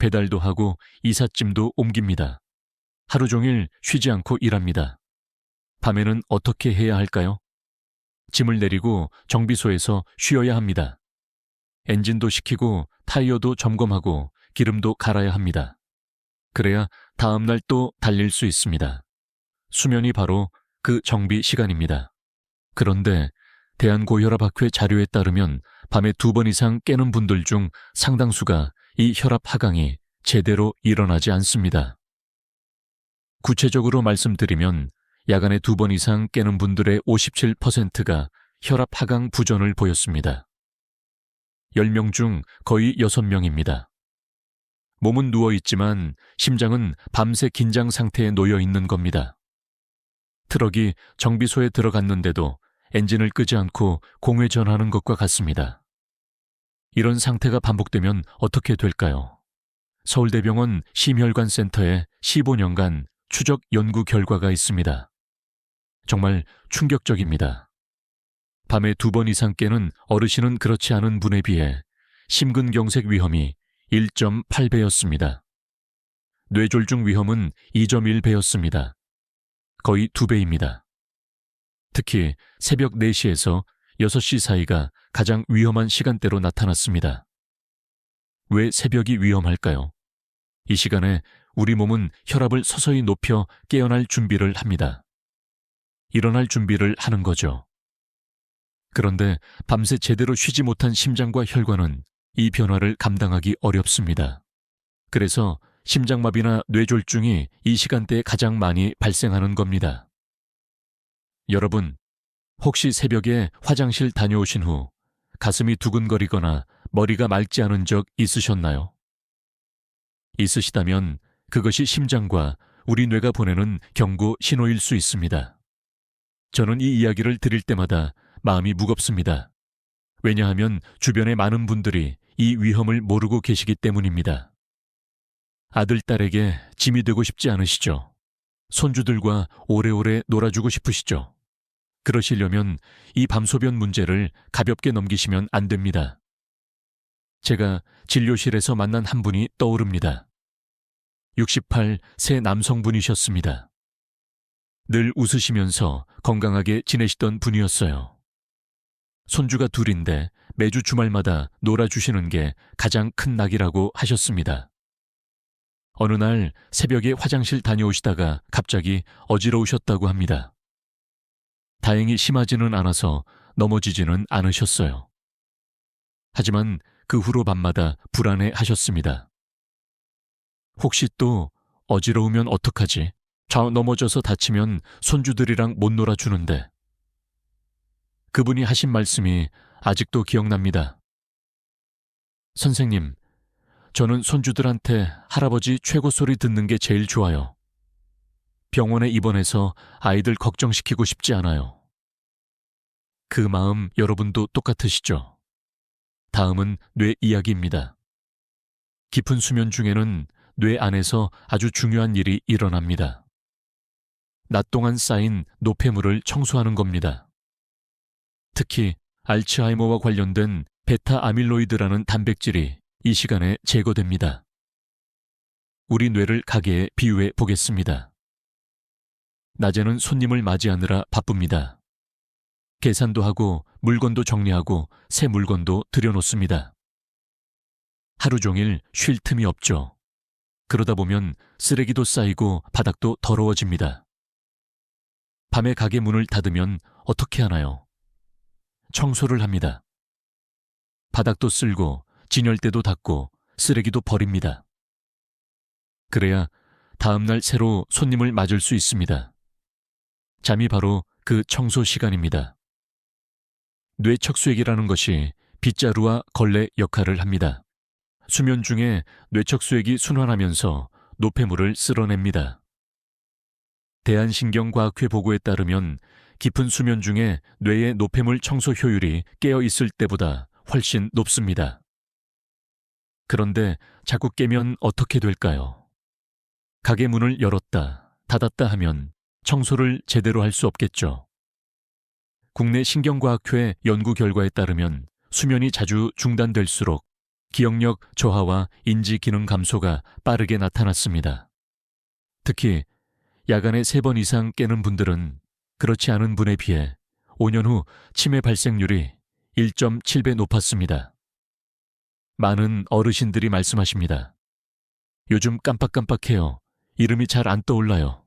배달도 하고 이삿짐도 옮깁니다. 하루 종일 쉬지 않고 일합니다. 밤에는 어떻게 해야 할까요? 짐을 내리고 정비소에서 쉬어야 합니다. 엔진도 식히고 타이어도 점검하고 기름도 갈아야 합니다. 그래야 다음날 또 달릴 수 있습니다. 수면이 바로 그 정비 시간입니다. 그런데 대한고혈압학회 자료에 따르면 밤에 2번 이상 깨는 분들 중 상당수가 이 혈압 하강이 제대로 일어나지 않습니다. 구체적으로 말씀드리면 야간에 2번 이상 깨는 분들의 57%가 혈압 하강 부전을 보였습니다. 10명 중 거의 6명입니다. 몸은 누워있지만 심장은 밤새 긴장 상태에 놓여 있는 겁니다. 트럭이 정비소에 들어갔는데도 엔진을 끄지 않고 공회전하는 것과 같습니다. 이런 상태가 반복되면 어떻게 될까요? 서울대병원 심혈관센터에 15년간 추적 연구 결과가 있습니다. 정말 충격적입니다. 밤에 2번 이상 깨는 어르신은 그렇지 않은 분에 비해 심근경색 위험이 1.8배였습니다. 뇌졸중 위험은 2.1배였습니다. 거의 2배입니다. 특히 새벽 4시에서 6시 사이가 가장 위험한 시간대로 나타났습니다. 왜 새벽이 위험할까요? 이 시간에 우리 몸은 혈압을 서서히 높여 깨어날 준비를 합니다. 일어날 준비를 하는 거죠. 그런데 밤새 제대로 쉬지 못한 심장과 혈관은 이 변화를 감당하기 어렵습니다. 그래서 심장마비나 뇌졸중이 이 시간대에 가장 많이 발생하는 겁니다. 여러분, 혹시 새벽에 화장실 다녀오신 후 가슴이 두근거리거나 머리가 맑지 않은 적 있으셨나요? 있으시다면 그것이 심장과 우리 뇌가 보내는 경고 신호일 수 있습니다. 저는 이 이야기를 들을 때마다 마음이 무겁습니다. 왜냐하면 주변의 많은 분들이 이 위험을 모르고 계시기 때문입니다. 아들, 딸에게 짐이 되고 싶지 않으시죠? 손주들과 오래오래 놀아주고 싶으시죠? 그러시려면 이 밤소변 문제를 가볍게 넘기시면 안 됩니다. 제가 진료실에서 만난 한 분이 떠오릅니다. 68 세 남성분이셨습니다. 늘 웃으시면서 건강하게 지내시던 분이었어요. 손주가 2인데 매주 주말마다 놀아주시는 게 가장 큰 낙이라고 하셨습니다. 어느 날 새벽에 화장실 다녀오시다가 갑자기 어지러우셨다고 합니다. 다행히 심하지는 않아서 넘어지지는 않으셨어요. 하지만 그 후로 밤마다 불안해 하셨습니다. 혹시 또 어지러우면 어떡하지? 저 넘어져서 다치면 손주들이랑 못 놀아주는데. 그분이 하신 말씀이 아직도 기억납니다. 선생님, 저는 손주들한테 할아버지 최고 소리 듣는 게 제일 좋아요. 병원에 입원해서 아이들 걱정시키고 싶지 않아요. 그 마음 여러분도 똑같으시죠? 다음은 뇌 이야기입니다. 깊은 수면 중에는 뇌 안에서 아주 중요한 일이 일어납니다. 낮 동안 쌓인 노폐물을 청소하는 겁니다. 특히 알츠하이머와 관련된 베타 아밀로이드라는 단백질이 이 시간에 제거됩니다. 우리 뇌를 가게에 비유해 보겠습니다. 낮에는 손님을 맞이하느라 바쁩니다. 계산도 하고 물건도 정리하고 새 물건도 들여놓습니다. 하루 종일 쉴 틈이 없죠. 그러다 보면 쓰레기도 쌓이고 바닥도 더러워집니다. 밤에 가게 문을 닫으면 어떻게 하나요? 청소를 합니다. 바닥도 쓸고 진열대도 닦고 쓰레기도 버립니다. 그래야 다음날 새로 손님을 맞을 수 있습니다. 잠이 바로 그 청소 시간입니다. 뇌척수액이라는 것이 빗자루와 걸레 역할을 합니다. 수면 중에 뇌척수액이 순환하면서 노폐물을 쓸어냅니다. 대한신경과학회 보고에 따르면 깊은 수면 중에 뇌의 노폐물 청소 효율이 깨어 있을 때보다 훨씬 높습니다. 그런데 자꾸 깨면 어떻게 될까요? 가게 문을 열었다, 닫았다 하면 청소를 제대로 할 수 없겠죠. 국내 신경과학회 연구 결과에 따르면 수면이 자주 중단될수록 기억력 저하와 인지 기능 감소가 빠르게 나타났습니다. 특히 야간에 3번 이상 깨는 분들은 그렇지 않은 분에 비해 5년 후 치매 발생률이 1.7배 높았습니다. 많은 어르신들이 말씀하십니다. 요즘 깜빡깜빡해요. 이름이 잘 안 떠올라요.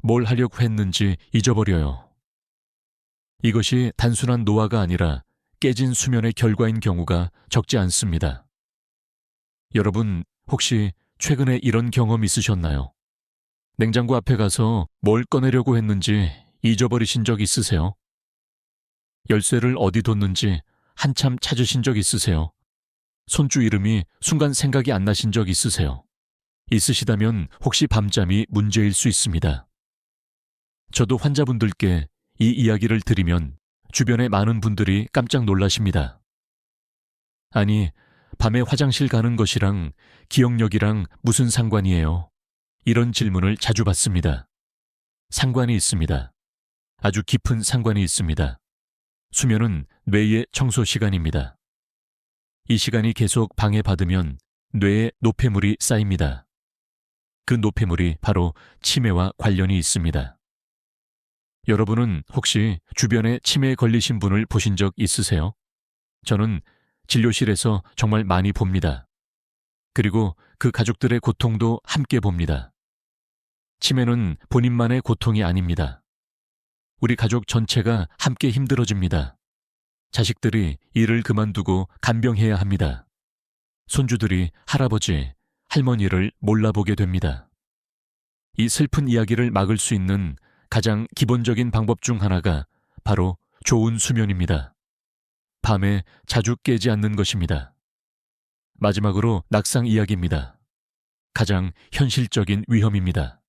뭘 하려고 했는지 잊어버려요. 이것이 단순한 노화가 아니라 깨진 수면의 결과인 경우가 적지 않습니다. 여러분, 혹시 최근에 이런 경험 있으셨나요? 냉장고 앞에 가서 뭘 꺼내려고 했는지 잊어버리신 적 있으세요? 열쇠를 어디 뒀는지 한참 찾으신 적 있으세요? 손주 이름이 순간 생각이 안 나신 적 있으세요? 있으시다면 혹시 밤잠이 문제일 수 있습니다. 저도 환자분들께 이 이야기를 드리면 주변의 많은 분들이 깜짝 놀라십니다. 아니, 밤에 화장실 가는 것이랑 기억력이랑 무슨 상관이에요? 이런 질문을 자주 받습니다. 상관이 있습니다. 아주 깊은 상관이 있습니다. 수면은 뇌의 청소 시간입니다. 이 시간이 계속 방해받으면 뇌에 노폐물이 쌓입니다. 그 노폐물이 바로 치매와 관련이 있습니다. 여러분은 혹시 주변에 치매에 걸리신 분을 보신 적 있으세요? 저는 진료실에서 정말 많이 봅니다. 그리고 그 가족들의 고통도 함께 봅니다. 치매는 본인만의 고통이 아닙니다. 우리 가족 전체가 함께 힘들어집니다. 자식들이 일을 그만두고 간병해야 합니다. 손주들이 할아버지, 할머니를 몰라보게 됩니다. 이 슬픈 이야기를 막을 수 있는 가장 기본적인 방법 중 하나가 바로 좋은 수면입니다. 밤에 자주 깨지 않는 것입니다. 마지막으로 낙상 이야기입니다. 가장 현실적인 위험입니다.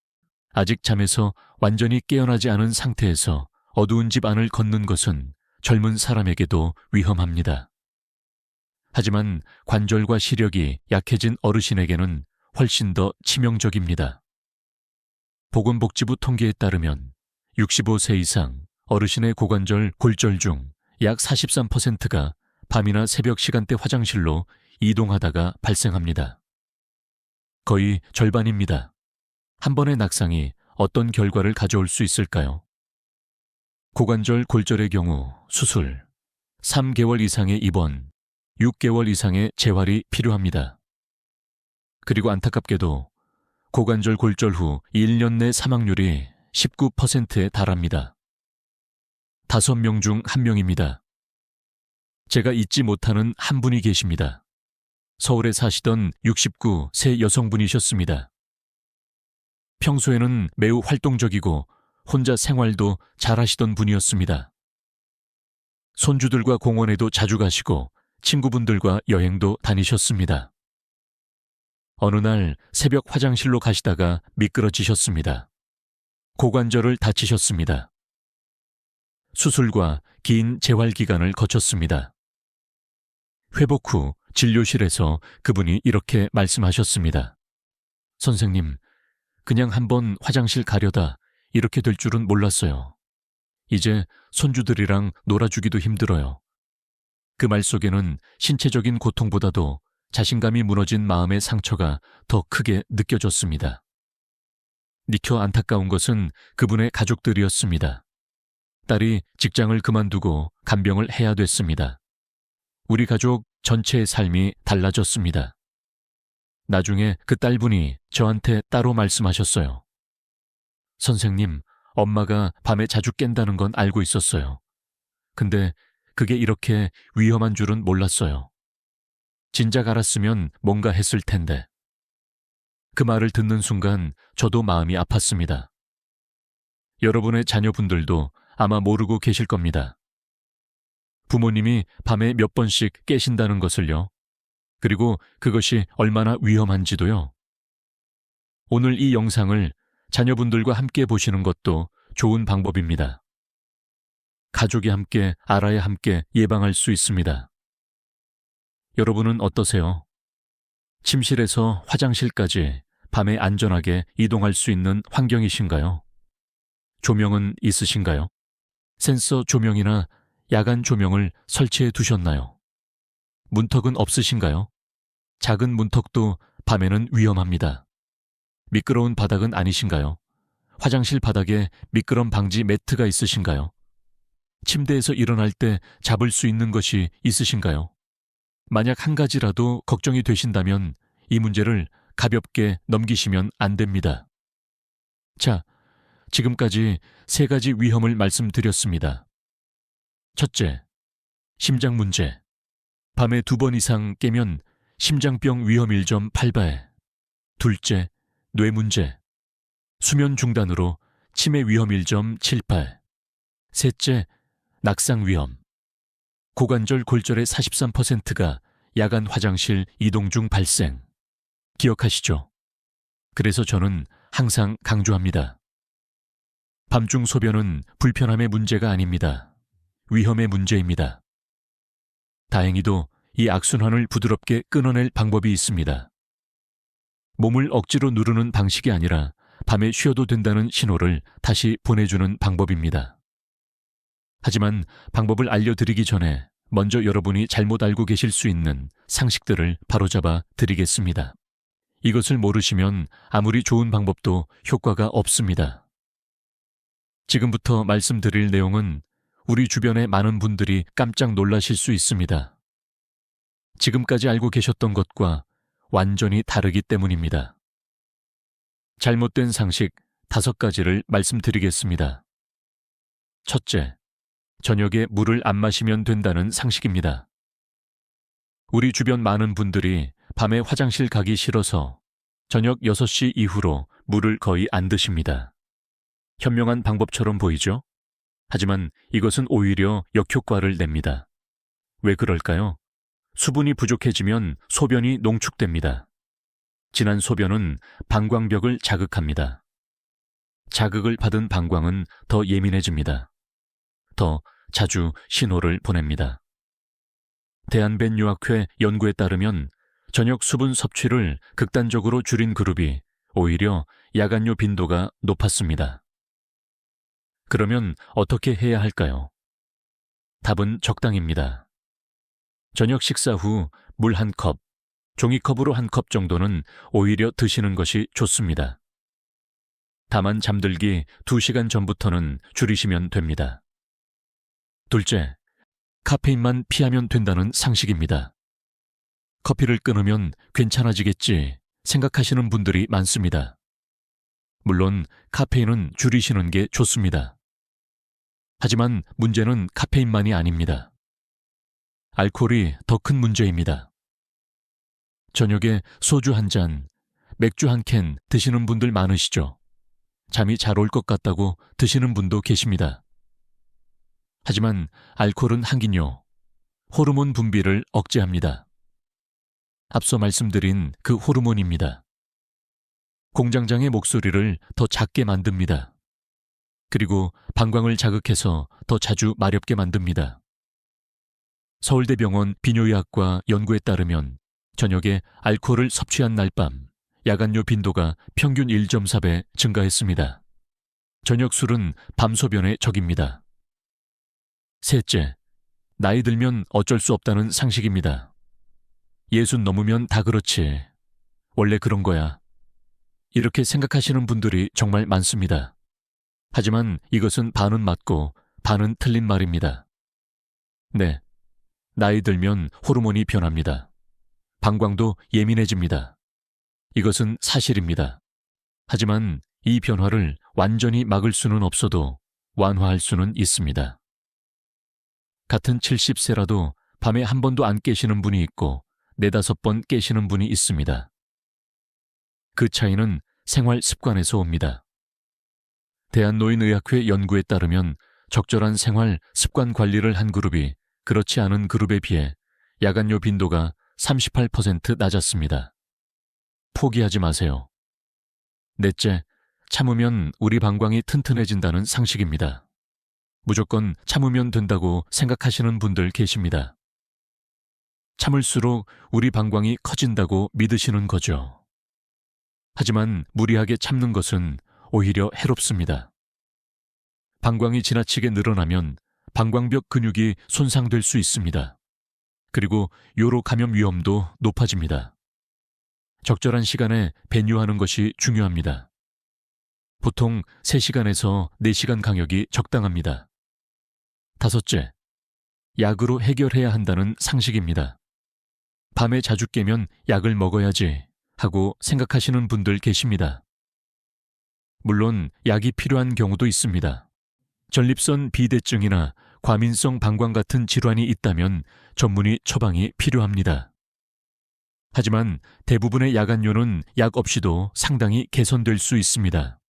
아직 잠에서 완전히 깨어나지 않은 상태에서 어두운 집 안을 걷는 것은 젊은 사람에게도 위험합니다. 하지만 관절과 시력이 약해진 어르신에게는 훨씬 더 치명적입니다. 보건복지부 통계에 따르면 65세 이상 어르신의 고관절, 골절 중 약 43%가 밤이나 새벽 시간대 화장실로 이동하다가 발생합니다. 거의 절반입니다. 한 번의 낙상이 어떤 결과를 가져올 수 있을까요? 고관절 골절의 경우 수술, 3개월 이상의 입원, 6개월 이상의 재활이 필요합니다. 그리고 안타깝게도 고관절 골절 후 1년 내 사망률이 19%에 달합니다. 5명 중 1명입니다. 제가 잊지 못하는 한 분이 계십니다. 서울에 사시던 69세 여성분이셨습니다. 평소에는 매우 활동적이고 혼자 생활도 잘하시던 분이었습니다. 손주들과 공원에도 자주 가시고 친구분들과 여행도 다니셨습니다. 어느 날 새벽 화장실로 가시다가 미끄러지셨습니다. 고관절을 다치셨습니다. 수술과 긴 재활 기간을 거쳤습니다. 회복 후 진료실에서 그분이 이렇게 말씀하셨습니다. 선생님, 그냥 한번 화장실 가려다 이렇게 될 줄은 몰랐어요. 이제 손주들이랑 놀아주기도 힘들어요. 그 말 속에는 신체적인 고통보다도 자신감이 무너진 마음의 상처가 더 크게 느껴졌습니다. 니켜 안타까운 것은 그분의 가족들이었습니다. 딸이 직장을 그만두고 간병을 해야 됐습니다. 우리 가족 전체의 삶이 달라졌습니다. 나중에 그 딸분이 저한테 따로 말씀하셨어요. 선생님, 엄마가 밤에 자주 깬다는 건 알고 있었어요. 근데 그게 이렇게 위험한 줄은 몰랐어요. 진작 알았으면 뭔가 했을 텐데. 그 말을 듣는 순간 저도 마음이 아팠습니다. 여러분의 자녀분들도 아마 모르고 계실 겁니다. 부모님이 밤에 몇 번씩 깨신다는 것을요. 그리고 그것이 얼마나 위험한지도요. 오늘 이 영상을 자녀분들과 함께 보시는 것도 좋은 방법입니다. 가족이 함께 알아야 함께 예방할 수 있습니다. 여러분은 어떠세요? 침실에서 화장실까지 밤에 안전하게 이동할 수 있는 환경이신가요? 조명은 있으신가요? 센서 조명이나 야간 조명을 설치해 두셨나요? 문턱은 없으신가요? 작은 문턱도 밤에는 위험합니다. 미끄러운 바닥은 아니신가요? 화장실 바닥에 미끄럼 방지 매트가 있으신가요? 침대에서 일어날 때 잡을 수 있는 것이 있으신가요? 만약 한 가지라도 걱정이 되신다면 이 문제를 가볍게 넘기시면 안 됩니다. 자, 지금까지 3가지 위험을 말씀드렸습니다. 첫째, 심장 문제. 밤에 2번 이상 깨면 심장병 위험일 점 8배. 둘째, 뇌 문제. 수면 중단으로 치매 위험일 점 7배. 셋째, 낙상 위험. 고관절 골절의 43%가 야간 화장실 이동 중 발생. 기억하시죠? 그래서 저는 항상 강조합니다. 밤중 소변은 불편함의 문제가 아닙니다. 위험의 문제입니다. 다행히도 이 악순환을 부드럽게 끊어낼 방법이 있습니다. 몸을 억지로 누르는 방식이 아니라 밤에 쉬어도 된다는 신호를 다시 보내주는 방법입니다. 하지만 방법을 알려드리기 전에 먼저 여러분이 잘못 알고 계실 수 있는 상식들을 바로잡아 드리겠습니다. 이것을 모르시면 아무리 좋은 방법도 효과가 없습니다. 지금부터 말씀드릴 내용은 우리 주변의 많은 분들이 깜짝 놀라실 수 있습니다. 지금까지 알고 계셨던 것과 완전히 다르기 때문입니다. 잘못된 상식 5가지를 말씀드리겠습니다. 첫째, 저녁에 물을 안 마시면 된다는 상식입니다. 우리 주변 많은 분들이 밤에 화장실 가기 싫어서 저녁 6시 이후로 물을 거의 안 드십니다. 현명한 방법처럼 보이죠? 하지만 이것은 오히려 역효과를 냅니다. 왜 그럴까요? 수분이 부족해지면 소변이 농축됩니다. 진한 소변은 방광벽을 자극합니다. 자극을 받은 방광은 더 예민해집니다. 더 자주 신호를 보냅니다. 대한변유학회 연구에 따르면 저녁 수분 섭취를 극단적으로 줄인 그룹이 오히려 야간요 빈도가 높았습니다. 그러면 어떻게 해야 할까요? 답은 적당입니다. 저녁 식사 후 물 1컵, 종이컵으로 1컵 정도는 오히려 드시는 것이 좋습니다. 다만 잠들기 2시간 전부터는 줄이시면 됩니다. 둘째, 카페인만 피하면 된다는 상식입니다. 커피를 끊으면 괜찮아지겠지 생각하시는 분들이 많습니다. 물론 카페인은 줄이시는 게 좋습니다. 하지만 문제는 카페인만이 아닙니다. 알코올이 더 큰 문제입니다. 저녁에 소주 1잔, 맥주 1캔 드시는 분들 많으시죠? 잠이 잘 올 것 같다고 드시는 분도 계십니다. 하지만 알코올은 항긴요, 호르몬 분비를 억제합니다. 앞서 말씀드린 그 호르몬입니다. 공장장의 목소리를 더 작게 만듭니다. 그리고 방광을 자극해서 더 자주 마렵게 만듭니다. 서울대병원 비뇨의학과 연구에 따르면 저녁에 알코올을 섭취한 날 밤 야간요 빈도가 평균 1.4배 증가했습니다. 저녁 술은 밤 소변의 적입니다. 셋째, 나이 들면 어쩔 수 없다는 상식입니다. 60 넘으면 다 그렇지. 원래 그런 거야. 이렇게 생각하시는 분들이 정말 많습니다. 하지만 이것은 반은 맞고 반은 틀린 말입니다. 네, 나이 들면 호르몬이 변합니다. 방광도 예민해집니다. 이것은 사실입니다. 하지만 이 변화를 완전히 막을 수는 없어도 완화할 수는 있습니다. 같은 70세라도 밤에 한 번도 안 깨시는 분이 있고 4-5번 깨시는 분이 있습니다. 그 차이는 생활 습관에서 옵니다. 대한노인의학회 연구에 따르면 적절한 생활 습관 관리를 한 그룹이 그렇지 않은 그룹에 비해 야간요 빈도가 38% 낮았습니다. 포기하지 마세요. 넷째, 참으면 우리 방광이 튼튼해진다는 상식입니다. 무조건 참으면 된다고 생각하시는 분들 계십니다. 참을수록 우리 방광이 커진다고 믿으시는 거죠. 하지만 무리하게 참는 것은 오히려 해롭습니다. 방광이 지나치게 늘어나면 방광벽 근육이 손상될 수 있습니다. 그리고 요로 감염 위험도 높아집니다. 적절한 시간에 배뇨하는 것이 중요합니다. 보통 3시간에서 4시간 간격이 적당합니다. 5째, 약으로 해결해야 한다는 상식입니다. 밤에 자주 깨면 약을 먹어야지 하고 생각하시는 분들 계십니다. 물론 약이 필요한 경우도 있습니다. 전립선 비대증이나 과민성 방광 같은 질환이 있다면 전문의 처방이 필요합니다. 하지만 대부분의 야간요는 약 없이도 상당히 개선될 수 있습니다.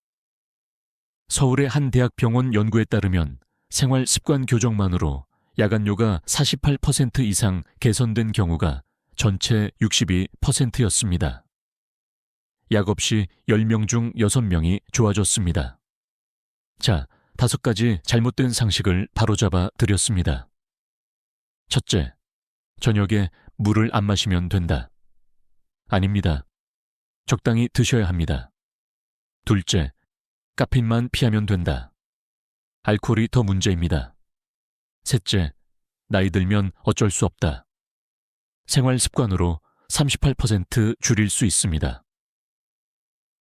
서울의 한 대학병원 연구에 따르면 생활 습관 교정만으로 야간요가 48% 이상 개선된 경우가 전체 62%였습니다. 약 없이 10명 중 6명이 좋아졌습니다. 자, 5가지 잘못된 상식을 바로잡아 드렸습니다. 첫째, 저녁에 물을 안 마시면 된다. 아닙니다. 적당히 드셔야 합니다. 둘째, 카페인만 피하면 된다. 알코올이 더 문제입니다. 셋째, 나이 들면 어쩔 수 없다. 생활 습관으로 38% 줄일 수 있습니다.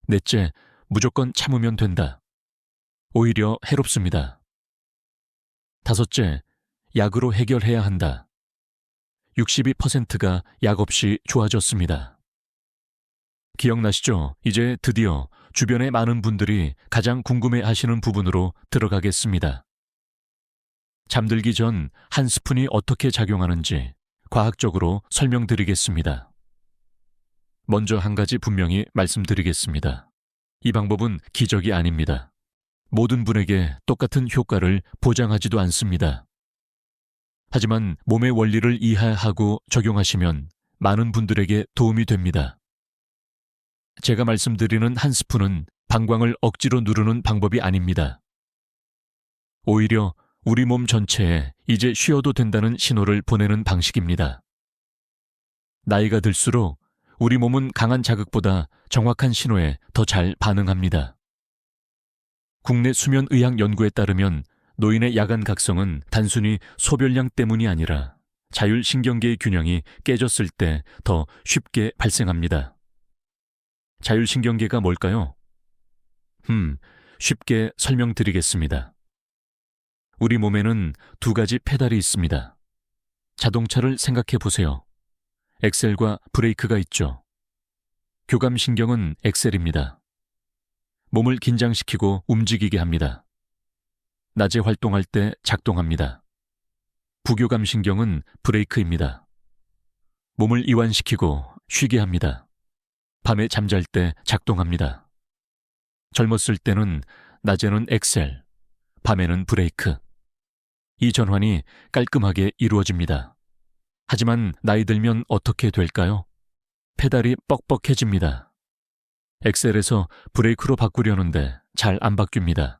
넷째, 무조건 참으면 된다. 오히려 해롭습니다. 5째, 약으로 해결해야 한다. 62%가 약 없이 좋아졌습니다. 기억나시죠? 이제 드디어 주변의 많은 분들이 가장 궁금해하시는 부분으로 들어가겠습니다. 잠들기 전 한 스푼이 어떻게 작용하는지 과학적으로 설명드리겠습니다. 먼저 한 가지 분명히 말씀드리겠습니다. 이 방법은 기적이 아닙니다. 모든 분에게 똑같은 효과를 보장하지도 않습니다. 하지만 몸의 원리를 이해하고 적용하시면 많은 분들에게 도움이 됩니다. 제가 말씀드리는 한 스푼은 방광을 억지로 누르는 방법이 아닙니다. 오히려 우리 몸 전체에 이제 쉬어도 된다는 신호를 보내는 방식입니다. 나이가 들수록 우리 몸은 강한 자극보다 정확한 신호에 더 잘 반응합니다. 국내 수면의학 연구에 따르면 노인의 야간 각성은 단순히 소변량 때문이 아니라 자율신경계의 균형이 깨졌을 때 더 쉽게 발생합니다. 자율신경계가 뭘까요? 쉽게 설명드리겠습니다. 우리 몸에는 2가지 페달이 있습니다. 자동차를 생각해 보세요. 엑셀과 브레이크가 있죠. 교감신경은 엑셀입니다. 몸을 긴장시키고 움직이게 합니다. 낮에 활동할 때 작동합니다. 부교감신경은 브레이크입니다. 몸을 이완시키고 쉬게 합니다. 밤에 잠잘 때 작동합니다. 젊었을 때는 낮에는 엑셀, 밤에는 브레이크. 이 전환이 깔끔하게 이루어집니다. 하지만 나이 들면 어떻게 될까요? 페달이 뻑뻑해집니다. 엑셀에서 브레이크로 바꾸려는데 잘 안 바뀝니다.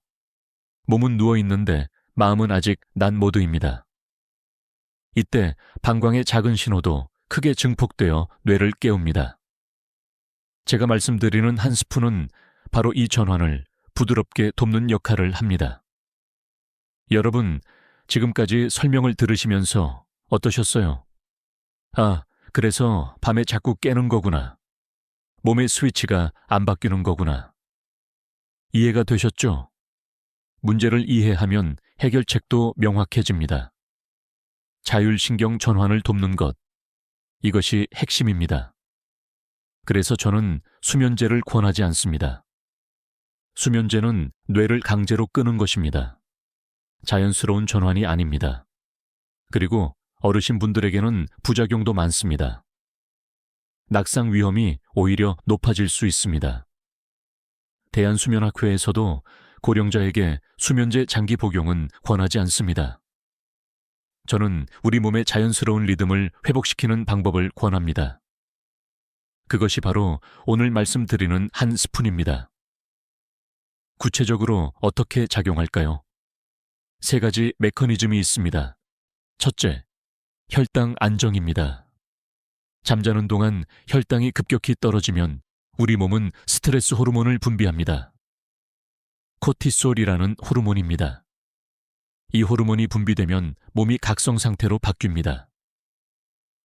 몸은 누워있는데 마음은 아직 난 모드입니다. 이때 방광의 작은 신호도 크게 증폭되어 뇌를 깨웁니다. 제가 말씀드리는 한 스푼은 바로 이 전환을 부드럽게 돕는 역할을 합니다. 여러분, 지금까지 설명을 들으시면서 어떠셨어요? 아, 그래서 밤에 자꾸 깨는 거구나. 몸의 스위치가 안 바뀌는 거구나. 이해가 되셨죠? 문제를 이해하면 해결책도 명확해집니다. 자율신경 전환을 돕는 것, 이것이 핵심입니다. 그래서 저는 수면제를 권하지 않습니다. 수면제는 뇌를 강제로 끄는 것입니다. 자연스러운 전환이 아닙니다. 그리고 어르신분들에게는 부작용도 많습니다. 낙상 위험이 오히려 높아질 수 있습니다. 대한수면학회에서도 고령자에게 수면제 장기 복용은 권하지 않습니다. 저는 우리 몸의 자연스러운 리듬을 회복시키는 방법을 권합니다. 그것이 바로 오늘 말씀드리는 한 스푼입니다. 구체적으로 어떻게 작용할까요? 세 가지 메커니즘이 있습니다. 첫째, 혈당 안정입니다. 잠자는 동안 혈당이 급격히 떨어지면 우리 몸은 스트레스 호르몬을 분비합니다. 코티솔이라는 호르몬입니다. 이 호르몬이 분비되면 몸이 각성 상태로 바뀝니다.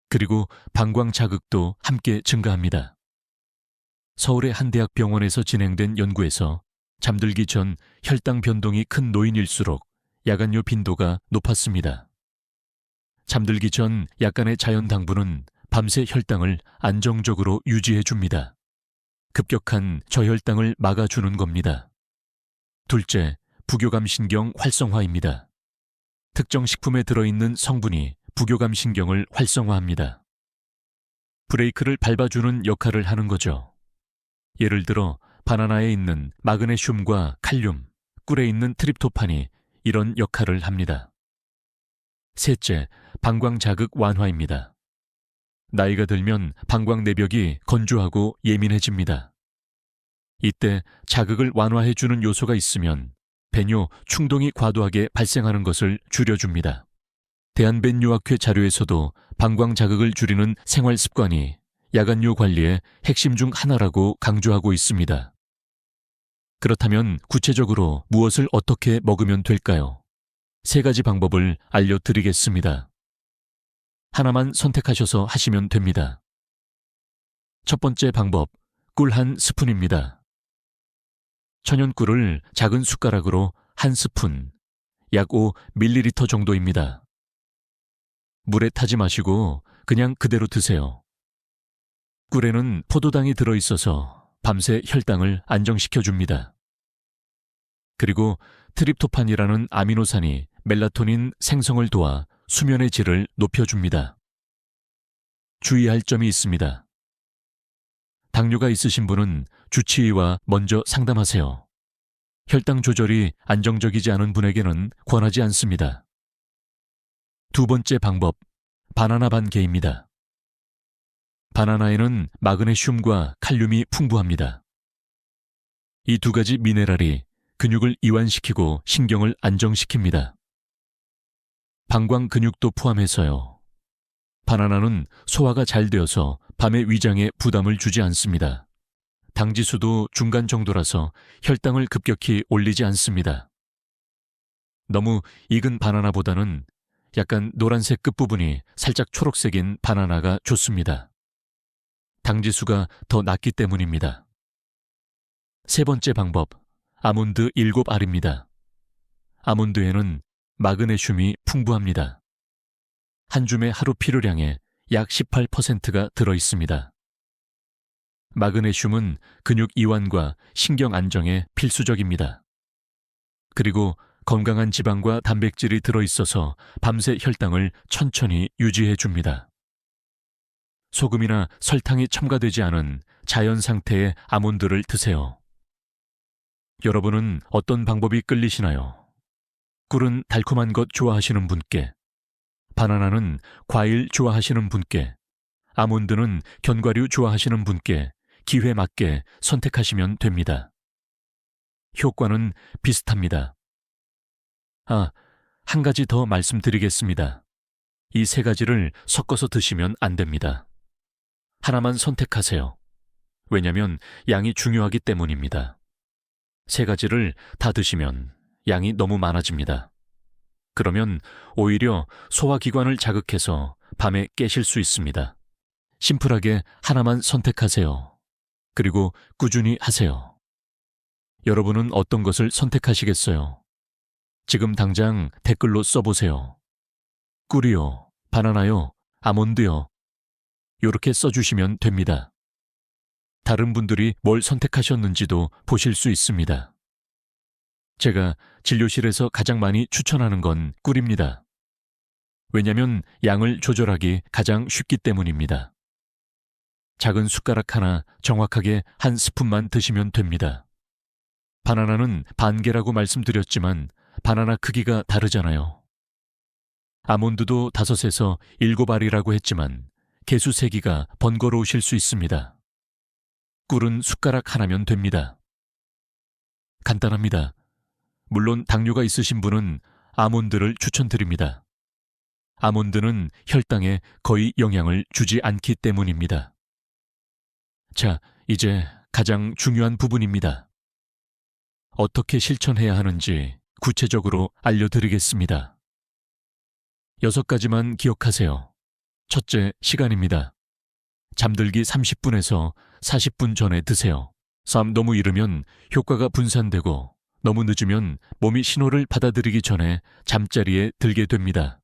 그리고 방광 자극도 함께 증가합니다. 서울의 한 대학 병원에서 진행된 연구에서 잠들기 전 혈당 변동이 큰 노인일수록 야간요 빈도가 높았습니다. 잠들기 전 약간의 자연 당분은 밤새 혈당을 안정적으로 유지해 줍니다. 급격한 저혈당을 막아주는 겁니다. 둘째, 부교감 신경 활성화입니다. 특정 식품에 들어있는 성분이 부교감 신경을 활성화합니다. 브레이크를 밟아주는 역할을 하는 거죠. 예를 들어 바나나에 있는 마그네슘과 칼륨, 꿀에 있는 트립토판이 이런 역할을 합니다. 셋째, 방광 자극 완화입니다. 나이가 들면 방광 내벽이 건조하고 예민해집니다. 이때 자극을 완화해주는 요소가 있으면 배뇨, 충동이 과도하게 발생하는 것을 줄여줍니다. 대한변요학회 자료에서도 방광 자극을 줄이는 생활 습관이 야간요 관리의 핵심 중 하나라고 강조하고 있습니다. 그렇다면 구체적으로 무엇을 어떻게 먹으면 될까요? 세 가지 방법을 알려드리겠습니다. 하나만 선택하셔서 하시면 됩니다. 첫 번째 방법, 꿀 한 스푼입니다. 천연꿀을 작은 숟가락으로 한 스푼, 약 5ml 정도입니다. 물에 타지 마시고 그냥 그대로 드세요. 꿀에는 포도당이 들어있어서 밤새 혈당을 안정시켜줍니다. 그리고 트립토판이라는 아미노산이 멜라토닌 생성을 도와 수면의 질을 높여줍니다. 주의할 점이 있습니다. 당뇨가 있으신 분은 주치의와 먼저 상담하세요. 혈당 조절이 안정적이지 않은 분에게는 권하지 않습니다. 두 번째 방법, 바나나 반개입니다. 바나나에는 마그네슘과 칼륨이 풍부합니다. 이 두 가지 미네랄이 근육을 이완시키고 신경을 안정시킵니다. 방광 근육도 포함해서요. 바나나는 소화가 잘 되어서 밤에 위장에 부담을 주지 않습니다. 당지수도 중간 정도라서 혈당을 급격히 올리지 않습니다. 너무 익은 바나나보다는 약간 노란색 끝부분이 살짝 초록색인 바나나가 좋습니다. 당지수가 더 낮기 때문입니다. 세 번째 방법, 아몬드 7알입니다. 아몬드에는 마그네슘이 풍부합니다. 한 줌의 하루 필요량의 약 18%가 들어있습니다. 마그네슘은 근육 이완과 신경 안정에 필수적입니다. 그리고 건강한 지방과 단백질이 들어있어서 밤새 혈당을 천천히 유지해 줍니다. 소금이나 설탕이 첨가되지 않은 자연 상태의 아몬드를 드세요. 여러분은 어떤 방법이 끌리시나요? 꿀은 달콤한 것 좋아하시는 분께, 바나나는 과일 좋아하시는 분께, 아몬드는 견과류 좋아하시는 분께 기회 맞게 선택하시면 됩니다. 효과는 비슷합니다. 한 가지 더 말씀드리겠습니다. 이 세 가지를 섞어서 드시면 안 됩니다. 하나만 선택하세요. 왜냐하면 양이 중요하기 때문입니다. 세 가지를 다 드시면 양이 너무 많아집니다. 그러면 오히려 소화기관을 자극해서 밤에 깨실 수 있습니다. 심플하게 하나만 선택하세요. 그리고 꾸준히 하세요. 여러분은 어떤 것을 선택하시겠어요? 지금 당장 댓글로 써보세요. 꿀이요, 바나나요, 아몬드요. 이렇게 써주시면 됩니다. 다른 분들이 뭘 선택하셨는지도 보실 수 있습니다. 제가 진료실에서 가장 많이 추천하는 건 꿀입니다. 왜냐면 양을 조절하기 가장 쉽기 때문입니다. 작은 숟가락 하나 정확하게 한 스푼만 드시면 됩니다. 바나나는 반 개라고 말씀드렸지만 바나나 크기가 다르잖아요. 아몬드도 5에서 7알이라고 했지만 개수 세기가 번거로우실 수 있습니다. 꿀은 숟가락 하나면 됩니다. 간단합니다. 물론 당뇨가 있으신 분은 아몬드를 추천드립니다. 아몬드는 혈당에 거의 영향을 주지 않기 때문입니다. 자, 이제 가장 중요한 부분입니다. 어떻게 실천해야 하는지 구체적으로 알려드리겠습니다. 6가지만 기억하세요. 첫째, 시간입니다. 잠들기 30분에서 40분 전에 드세요. 잠 너무 이르면 효과가 분산되고 너무 늦으면 몸이 신호를 받아들이기 전에 잠자리에 들게 됩니다.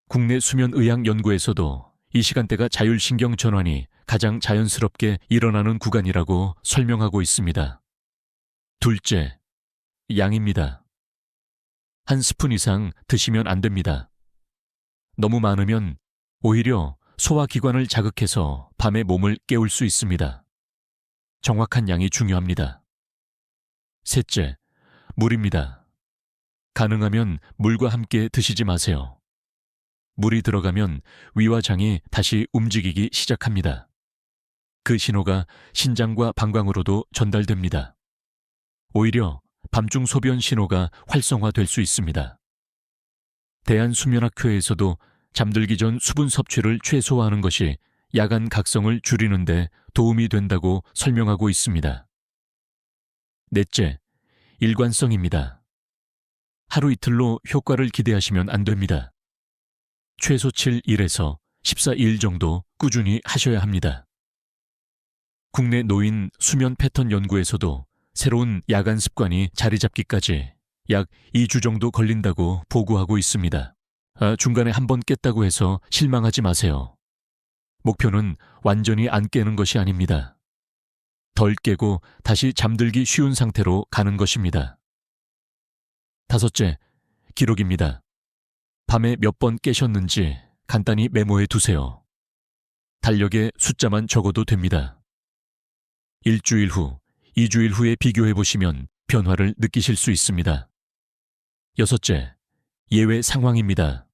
국내 수면의학 연구에서도 이 시간대가 자율신경 전환이 가장 자연스럽게 일어나는 구간이라고 설명하고 있습니다. 둘째, 양입니다. 한 스푼 이상 드시면 안 됩니다. 너무 많으면 오히려 소화기관을 자극해서 밤에 몸을 깨울 수 있습니다. 정확한 양이 중요합니다. 셋째, 물입니다. 가능하면 물과 함께 드시지 마세요. 물이 들어가면 위와 장이 다시 움직이기 시작합니다. 그 신호가 신장과 방광으로도 전달됩니다. 오히려 밤중 소변 신호가 활성화될 수 있습니다. 대한수면학회에서도 잠들기 전 수분 섭취를 최소화하는 것이 야간 각성을 줄이는 데 도움이 된다고 설명하고 있습니다. 넷째, 일관성입니다. 하루 이틀로 효과를 기대하시면 안 됩니다. 최소 7일에서 14일 정도 꾸준히 하셔야 합니다. 국내 노인 수면 패턴 연구에서도 새로운 야간 습관이 자리 잡기까지 약 2주 정도 걸린다고 보고하고 있습니다. 중간에 한 번 깼다고 해서 실망하지 마세요. 목표는 완전히 안 깨는 것이 아닙니다. 덜 깨고 다시 잠들기 쉬운 상태로 가는 것입니다. 다섯째, 기록입니다. 밤에 몇 번 깨셨는지 간단히 메모해 두세요. 달력에 숫자만 적어도 됩니다. 일주일 후, 2주일 후에 비교해 보시면 변화를 느끼실 수 있습니다. 여섯째, 예외 상황입니다.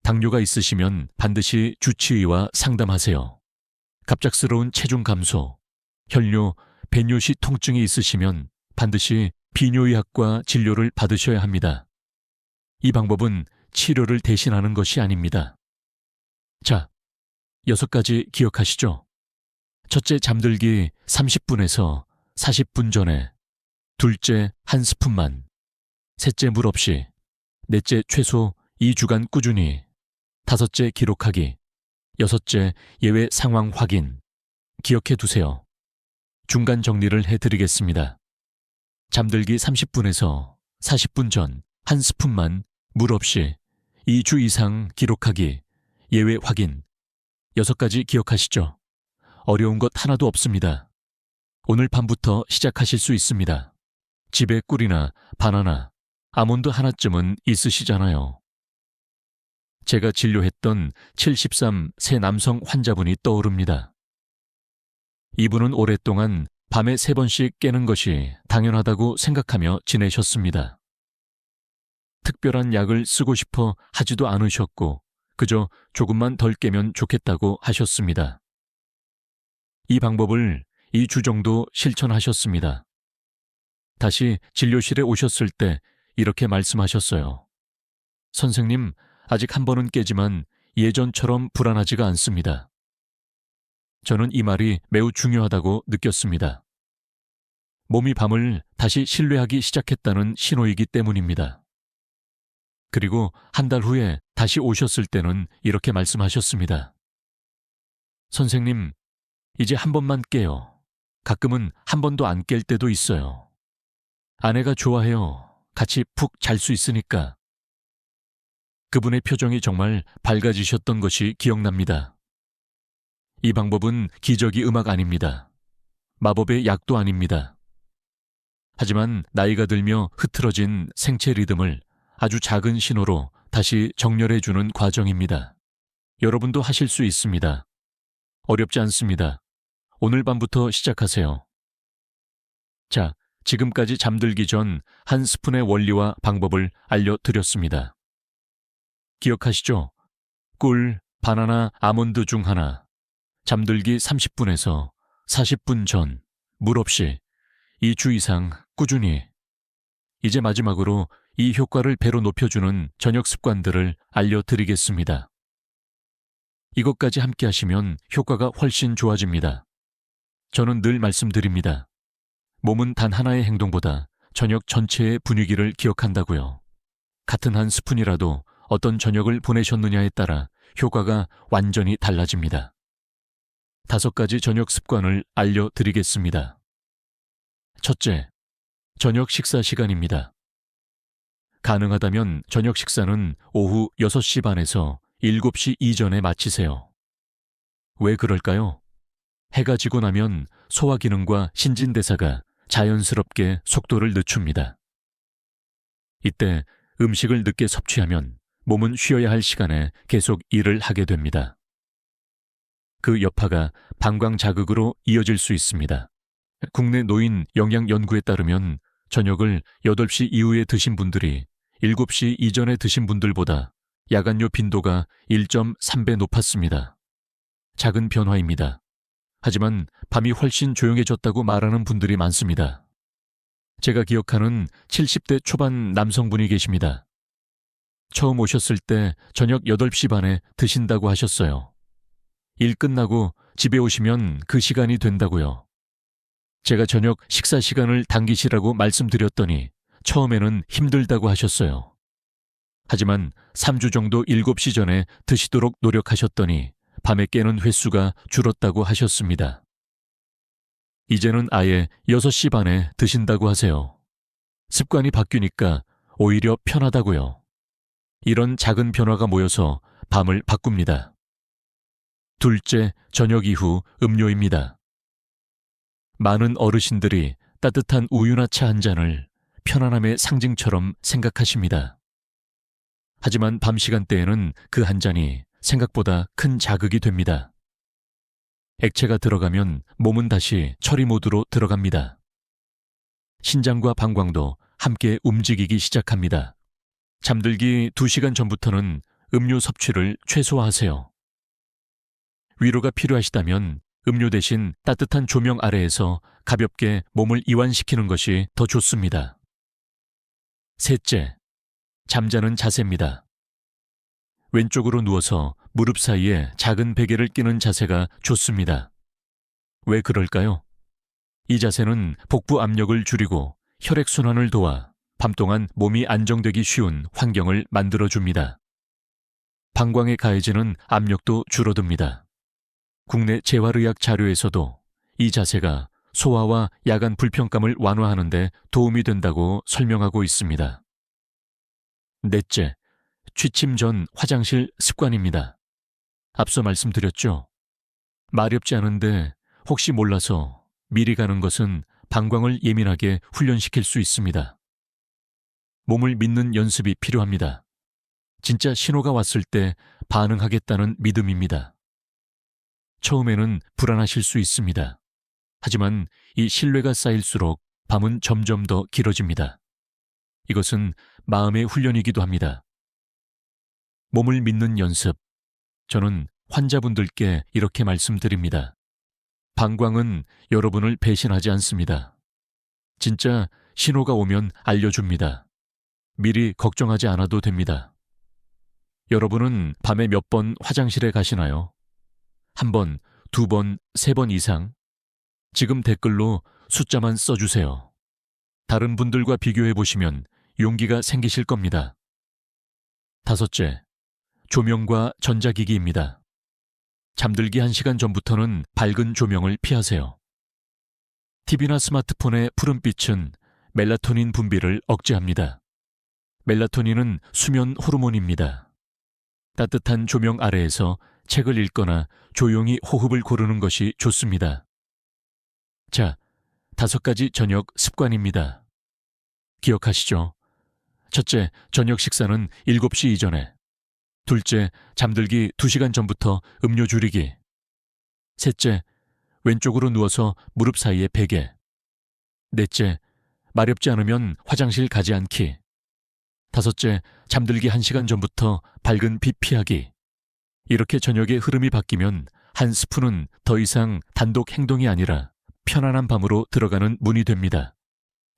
당뇨가 있으시면 반드시 주치의와 상담하세요. 갑작스러운 체중 감소, 혈뇨, 배뇨시 통증이 있으시면 반드시 비뇨의학과 진료를 받으셔야 합니다. 이 방법은 치료를 대신하는 것이 아닙니다. 자, 6가지 기억하시죠? 첫째, 잠들기 30분에서 40분 전에. 둘째, 한 스푼만. 셋째, 물 없이. 넷째, 최소 2주간 꾸준히. 다섯째, 기록하기. 여섯째, 예외 상황 확인. 기억해 두세요. 중간 정리를 해드리겠습니다. 잠들기 30분에서 40분 전 한 스푼만 물 없이 2주 이상 기록하기, 예외 확인. 6가지 기억하시죠? 어려운 것 하나도 없습니다. 오늘 밤부터 시작하실 수 있습니다. 집에 꿀이나 바나나, 아몬드 하나쯤은 있으시잖아요. 제가 진료했던 73 세 남성 환자분이 떠오릅니다. 이분은 오랫동안 밤에 3번씩 깨는 것이 당연하다고 생각하며 지내셨습니다. 특별한 약을 쓰고 싶어 하지도 않으셨고 그저 조금만 덜 깨면 좋겠다고 하셨습니다. 이 방법을 2주 정도 실천하셨습니다. 다시 진료실에 오셨을 때 이렇게 말씀하셨어요. 선생님, 아직 한 번은 깨지만 예전처럼 불안하지가 않습니다. 저는 이 말이 매우 중요하다고 느꼈습니다. 몸이 밤을 다시 신뢰하기 시작했다는 신호이기 때문입니다. 그리고 한 달 후에 다시 오셨을 때는 이렇게 말씀하셨습니다. 선생님, 이제 한 번만 깨요. 가끔은 한 번도 안 깰 때도 있어요. 아내가 좋아해요. 같이 푹 잘 수 있으니까. 그분의 표정이 정말 밝아지셨던 것이 기억납니다. 이 방법은 기저귀 음악 아닙니다. 마법의 약도 아닙니다. 하지만 나이가 들며 흐트러진 생체 리듬을 아주 작은 신호로 다시 정렬해주는 과정입니다. 여러분도 하실 수 있습니다. 어렵지 않습니다. 오늘 밤부터 시작하세요. 자, 지금까지 잠들기 전 한 스푼의 원리와 방법을 알려드렸습니다. 기억하시죠? 꿀, 바나나, 아몬드 중 하나. 잠들기 30분에서 40분 전, 물 없이 2주 이상 꾸준히. 이제 마지막으로 이 효과를 배로 높여주는 저녁 습관들을 알려드리겠습니다. 이것까지 함께 하시면 효과가 훨씬 좋아집니다. 저는 늘 말씀드립니다. 몸은 단 하나의 행동보다 저녁 전체의 분위기를 기억한다고요. 같은 한 스푼이라도 어떤 저녁을 보내셨느냐에 따라 효과가 완전히 달라집니다. 5가지 저녁 습관을 알려드리겠습니다. 첫째, 저녁 식사 시간입니다. 가능하다면 저녁 식사는 오후 6시 반에서 7시 이전에 마치세요. 왜 그럴까요? 해가 지고 나면 소화 기능과 신진대사가 자연스럽게 속도를 늦춥니다. 이때 음식을 늦게 섭취하면 몸은 쉬어야 할 시간에 계속 일을 하게 됩니다. 그 여파가 방광 자극으로 이어질 수 있습니다. 국내 노인 영양 연구에 따르면 저녁을 8시 이후에 드신 분들이 7시 이전에 드신 분들보다 야간요 빈도가 1.3배 높았습니다. 작은 변화입니다. 하지만 밤이 훨씬 조용해졌다고 말하는 분들이 많습니다. 제가 기억하는 70대 초반 남성분이 계십니다. 처음 오셨을 때 저녁 8시 반에 드신다고 하셨어요. 일 끝나고 집에 오시면 그 시간이 된다고요. 제가 저녁 식사 시간을 당기시라고 말씀드렸더니 처음에는 힘들다고 하셨어요. 하지만 3주 정도 7시 전에 드시도록 노력하셨더니 밤에 깨는 횟수가 줄었다고 하셨습니다. 이제는 아예 6시 반에 드신다고 하세요. 습관이 바뀌니까 오히려 편하다고요. 이런 작은 변화가 모여서 밤을 바꿉니다. 둘째, 저녁 이후 음료입니다. 많은 어르신들이 따뜻한 우유나 차 한 잔을 편안함의 상징처럼 생각하십니다. 하지만 밤 시간대에는 그 한 잔이 생각보다 큰 자극이 됩니다. 액체가 들어가면 몸은 다시 처리 모드로 들어갑니다. 신장과 방광도 함께 움직이기 시작합니다. 잠들기 2시간 전부터는 음료 섭취를 최소화하세요. 위로가 필요하시다면 음료 대신 따뜻한 조명 아래에서 가볍게 몸을 이완시키는 것이 더 좋습니다. 셋째, 잠자는 자세입니다. 왼쪽으로 누워서 무릎 사이에 작은 베개를 끼는 자세가 좋습니다. 왜 그럴까요? 이 자세는 복부 압력을 줄이고 혈액순환을 도와 밤 동안 몸이 안정되기 쉬운 환경을 만들어줍니다. 방광에 가해지는 압력도 줄어듭니다. 국내 재활의학 자료에서도 이 자세가 소화와 야간 불편감을 완화하는 데 도움이 된다고 설명하고 있습니다. 넷째, 취침 전 화장실 습관입니다. 앞서 말씀드렸죠? 마렵지 않은데 혹시 몰라서 미리 가는 것은 방광을 예민하게 훈련시킬 수 있습니다. 몸을 믿는 연습이 필요합니다. 진짜 신호가 왔을 때 반응하겠다는 믿음입니다. 처음에는 불안하실 수 있습니다. 하지만 이 신뢰가 쌓일수록 밤은 점점 더 길어집니다. 이것은 마음의 훈련이기도 합니다. 몸을 믿는 연습. 저는 환자분들께 이렇게 말씀드립니다. 방광은 여러분을 배신하지 않습니다. 진짜 신호가 오면 알려줍니다. 미리 걱정하지 않아도 됩니다. 여러분은 밤에 몇 번 화장실에 가시나요? 1번, 2번, 3번 이상? 지금 댓글로 숫자만 써주세요. 다른 분들과 비교해 보시면 용기가 생기실 겁니다. 5째, 조명과 전자기기입니다. 잠들기 1시간 전부터는 밝은 조명을 피하세요. TV나 스마트폰의 푸른빛은 멜라토닌 분비를 억제합니다. 멜라토닌은 수면 호르몬입니다. 따뜻한 조명 아래에서 책을 읽거나 조용히 호흡을 고르는 것이 좋습니다. 자, 5가지 저녁 습관입니다. 기억하시죠? 첫째, 저녁 식사는 7시 이전에. 둘째, 잠들기 2시간 전부터 음료 줄이기. 셋째, 왼쪽으로 누워서 무릎 사이에 베개. 넷째, 마렵지 않으면 화장실 가지 않기. 다섯째, 잠들기 1시간 전부터 밝은 빛 피하기. 이렇게 저녁의 흐름이 바뀌면 한 스푼은 더 이상 단독 행동이 아니라 편안한 밤으로 들어가는 문이 됩니다.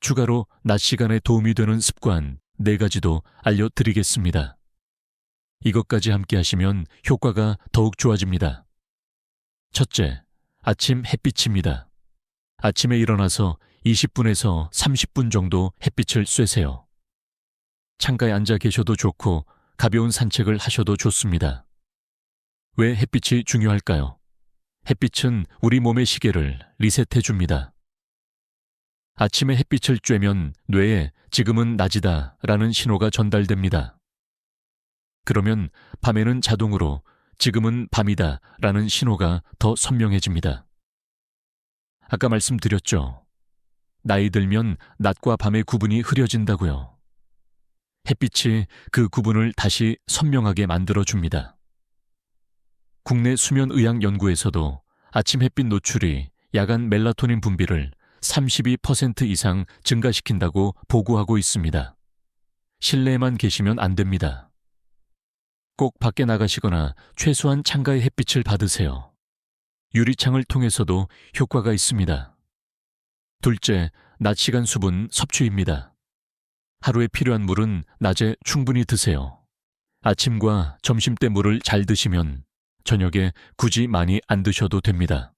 추가로 낮 시간에 도움이 되는 습관 4가지도 알려드리겠습니다. 이것까지 함께 하시면 효과가 더욱 좋아집니다. 첫째, 아침 햇빛입니다. 아침에 일어나서 20분에서 30분 정도 햇빛을 쐬세요. 창가에 앉아 계셔도 좋고 가벼운 산책을 하셔도 좋습니다. 왜 햇빛이 중요할까요? 햇빛은 우리 몸의 시계를 리셋해 줍니다. 아침에 햇빛을 쬐면 뇌에 지금은 낮이다 라는 신호가 전달됩니다. 그러면 밤에는 자동으로 지금은 밤이다 라는 신호가 더 선명해집니다. 아까 말씀드렸죠. 나이 들면 낮과 밤의 구분이 흐려진다고요. 햇빛이 그 구분을 다시 선명하게 만들어줍니다. 국내 수면의학 연구에서도 아침 햇빛 노출이 야간 멜라토닌 분비를 32% 이상 증가시킨다고 보고하고 있습니다. 실내에만 계시면 안 됩니다. 꼭 밖에 나가시거나 최소한 창가의 햇빛을 받으세요. 유리창을 통해서도 효과가 있습니다. 둘째, 낮 시간 수분 섭취입니다. 하루에 필요한 물은 낮에 충분히 드세요. 아침과 점심때 물을 잘 드시면 저녁에 굳이 많이 안 드셔도 됩니다.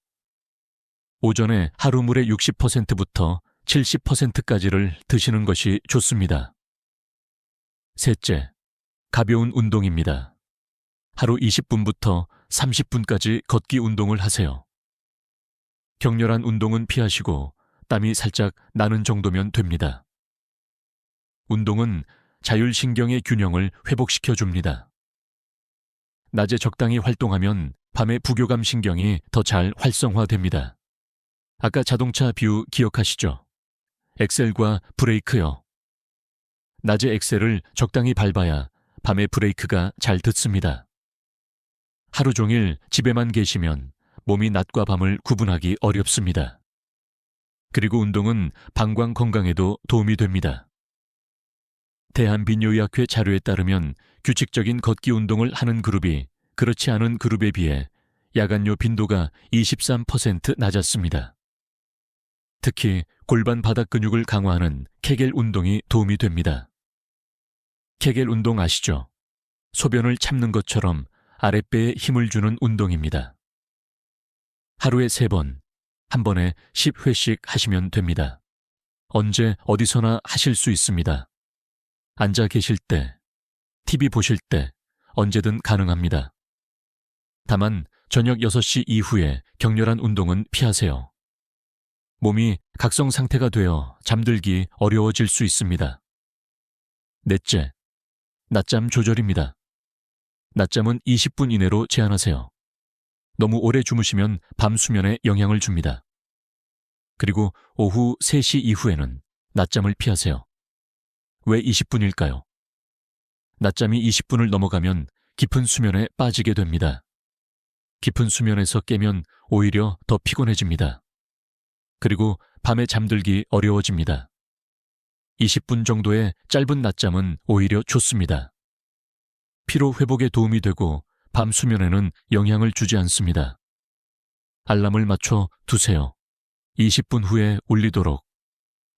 오전에 하루 물의 60%부터 70%까지를 드시는 것이 좋습니다. 셋째, 가벼운 운동입니다. 하루 20분부터 30분까지 걷기 운동을 하세요. 격렬한 운동은 피하시고 땀이 살짝 나는 정도면 됩니다. 운동은 자율신경의 균형을 회복시켜 줍니다. 낮에 적당히 활동하면 밤에 부교감 신경이 더 잘 활성화됩니다. 아까 자동차 비유 기억하시죠? 엑셀과 브레이크요. 낮에 엑셀을 적당히 밟아야 밤에 브레이크가 잘 듣습니다. 하루 종일 집에만 계시면 몸이 낮과 밤을 구분하기 어렵습니다. 그리고 운동은 방광 건강에도 도움이 됩니다. 대한비뇨의학회 자료에 따르면 규칙적인 걷기 운동을 하는 그룹이 그렇지 않은 그룹에 비해 야간요 빈도가 23% 낮았습니다. 특히 골반 바닥 근육을 강화하는 케겔 운동이 도움이 됩니다. 케겔 운동 아시죠? 소변을 참는 것처럼 아랫배에 힘을 주는 운동입니다. 하루에 3번, 한 번에 10회씩 하시면 됩니다. 언제 어디서나 하실 수 있습니다. 앉아 계실 때, TV 보실 때 언제든 가능합니다. 다만 저녁 6시 이후에 격렬한 운동은 피하세요. 몸이 각성 상태가 되어 잠들기 어려워질 수 있습니다. 넷째, 낮잠 조절입니다. 낮잠은 20분 이내로 제한하세요. 너무 오래 주무시면 밤 수면에 영향을 줍니다. 그리고 오후 3시 이후에는 낮잠을 피하세요. 왜 20분일까요? 낮잠이 20분을 넘어가면 깊은 수면에 빠지게 됩니다. 깊은 수면에서 깨면 오히려 더 피곤해집니다. 그리고 밤에 잠들기 어려워집니다. 20분 정도의 짧은 낮잠은 오히려 좋습니다. 피로 회복에 도움이 되고 밤 수면에는 영향을 주지 않습니다. 알람을 맞춰 두세요. 20분 후에 울리도록.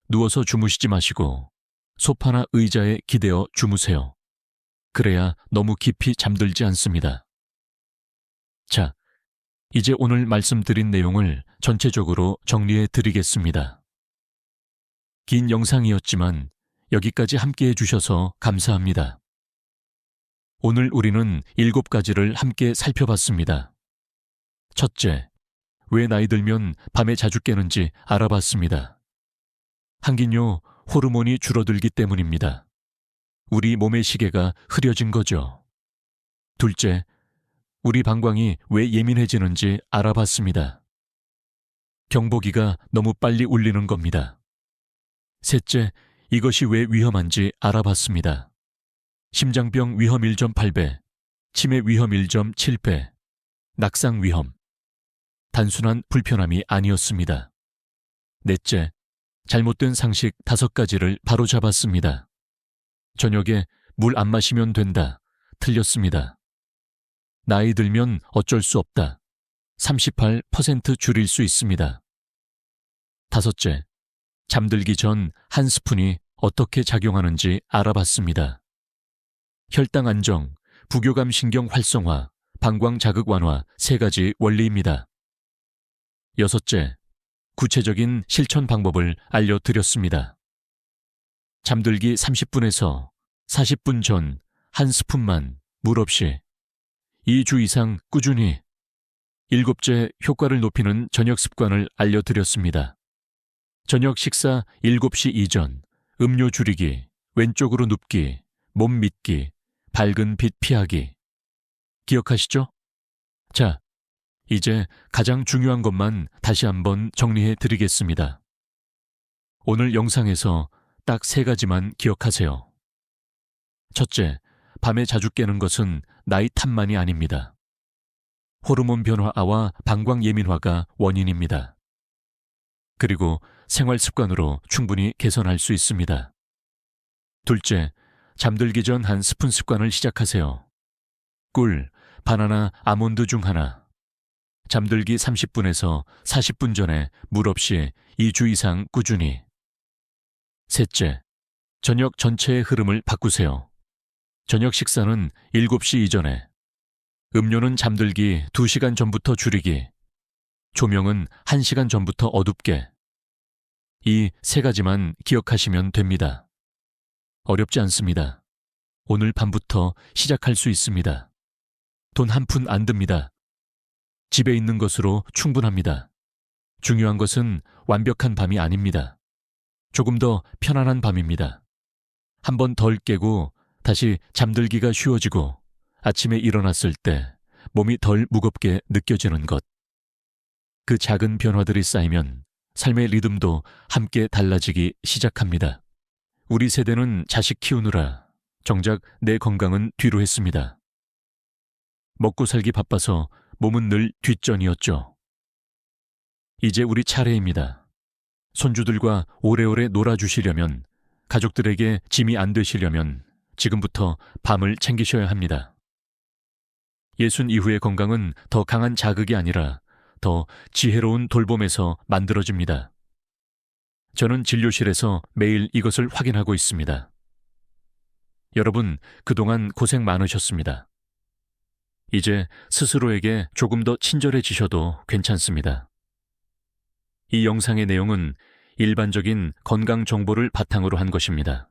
누워서 주무시지 마시고 소파나 의자에 기대어 주무세요. 그래야 너무 깊이 잠들지 않습니다. 자, 이제 오늘 말씀드린 내용을 전체적으로 정리해 드리겠습니다. 긴 영상이었지만 여기까지 함께 해주셔서 감사합니다. 오늘 우리는 7가지를 함께 살펴봤습니다. 첫째, 왜 나이 들면 밤에 자주 깨는지 알아봤습니다. 항긴요, 호르몬이 줄어들기 때문입니다. 우리 몸의 시계가 흐려진 거죠. 둘째, 우리 방광이 왜 예민해지는지 알아봤습니다. 경보기가 너무 빨리 울리는 겁니다. 셋째, 이것이 왜 위험한지 알아봤습니다. 심장병 위험 1.8배, 치매 위험 1.7배, 낙상 위험. 단순한 불편함이 아니었습니다. 넷째, 잘못된 상식 5가지를 바로잡았습니다. 저녁에 물 안 마시면 된다. 틀렸습니다. 나이 들면 어쩔 수 없다. 38% 줄일 수 있습니다. 다섯째, 잠들기 전 한 스푼이 어떻게 작용하는지 알아봤습니다. 혈당 안정, 부교감 신경 활성화, 방광 자극 완화 3가지 원리입니다. 여섯째, 구체적인 실천 방법을 알려드렸습니다. 잠들기 30분에서 40분 전 한 스푼만 물 없이 2주 이상 꾸준히. 일곱째, 효과를 높이는 저녁 습관을 알려드렸습니다. 저녁 식사 7시 이전, 음료 줄이기, 왼쪽으로 눕기, 몸 밑기, 밝은 빛 피하기. 기억하시죠? 자, 이제 가장 중요한 것만 다시 한번 정리해 드리겠습니다. 오늘 영상에서 딱 3가지만 기억하세요. 첫째, 밤에 자주 깨는 것은 나이 탓만이 아닙니다. 호르몬 변화와 방광 예민화가 원인입니다. 그리고 생활 습관으로 충분히 개선할 수 있습니다. 둘째, 잠들기 전 한 스푼 습관을 시작하세요. 꿀, 바나나, 아몬드 중 하나. 잠들기 30분에서 40분 전에 물 없이 2주 이상 꾸준히. 셋째, 저녁 전체의 흐름을 바꾸세요. 저녁 식사는 7시 이전에. 음료는 잠들기 2시간 전부터 줄이기. 조명은 1시간 전부터 어둡게. 이 3가지만 기억하시면 됩니다. 어렵지 않습니다. 오늘 밤부터 시작할 수 있습니다. 돈 한 푼 안 듭니다. 집에 있는 것으로 충분합니다. 중요한 것은 완벽한 밤이 아닙니다. 조금 더 편안한 밤입니다. 한 번 덜 깨고 다시 잠들기가 쉬워지고 아침에 일어났을 때 몸이 덜 무겁게 느껴지는 것. 그 작은 변화들이 쌓이면 삶의 리듬도 함께 달라지기 시작합니다. 우리 세대는 자식 키우느라 정작 내 건강은 뒤로 했습니다. 먹고 살기 바빠서 몸은 늘 뒷전이었죠. 이제 우리 차례입니다. 손주들과 오래오래 놀아주시려면, 가족들에게 짐이 안 되시려면 지금부터 밤을 챙기셔야 합니다. 60 이후의 건강은 더 강한 자극이 아니라 더 지혜로운 돌봄에서 만들어집니다. 저는 진료실에서 매일 이것을 확인하고 있습니다. 여러분, 그동안 고생 많으셨습니다. 이제 스스로에게 조금 더 친절해지셔도 괜찮습니다. 이 영상의 내용은 일반적인 건강 정보를 바탕으로 한 것입니다.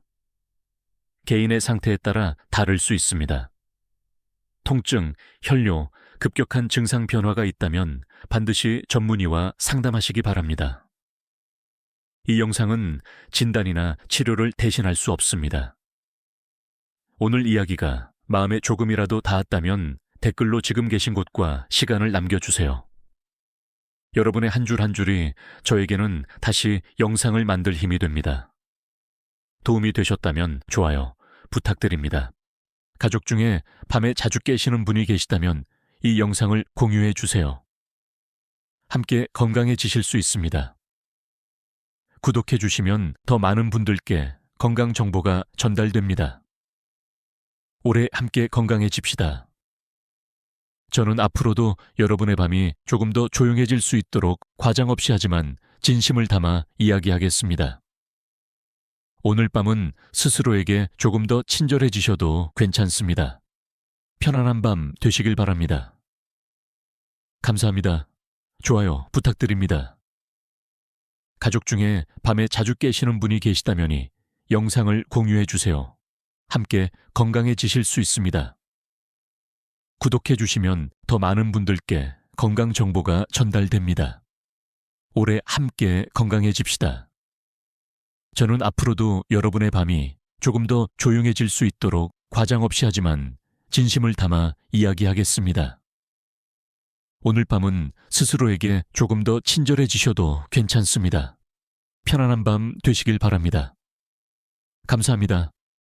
개인의 상태에 따라 다를 수 있습니다. 통증, 혈뇨, 급격한 증상 변화가 있다면 반드시 전문의와 상담하시기 바랍니다. 이 영상은 진단이나 치료를 대신할 수 없습니다. 오늘 이야기가 마음에 조금이라도 닿았다면 댓글로 지금 계신 곳과 시간을 남겨주세요. 여러분의 한 줄 한 줄이 저에게는 다시 영상을 만들 힘이 됩니다. 도움이 되셨다면 좋아요 부탁드립니다. 가족 중에 밤에 자주 깨시는 분이 계시다면 이 영상을 공유해 주세요. 함께 건강해지실 수 있습니다. 구독해 주시면 더 많은 분들께 건강 정보가 전달됩니다. 올해 함께 건강해집시다. 저는 앞으로도 여러분의 밤이 조금 더 조용해질 수 있도록 과장 없이 하지만 진심을 담아 이야기하겠습니다. 오늘 밤은 스스로에게 조금 더 친절해지셔도 괜찮습니다. 편안한 밤 되시길 바랍니다. 감사합니다. 좋아요 부탁드립니다. 가족 중에 밤에 자주 깨시는 분이 계시다면 영상을 공유해 주세요. 함께 건강해지실 수 있습니다. 구독해 주시면 더 많은 분들께 건강 정보가 전달됩니다. 올해 함께 건강해집시다. 저는 앞으로도 여러분의 밤이 조금 더 조용해질 수 있도록 과장 없이 하지만 진심을 담아 이야기하겠습니다. 오늘 밤은 스스로에게 조금 더 친절해지셔도 괜찮습니다. 편안한 밤 되시길 바랍니다. 감사합니다.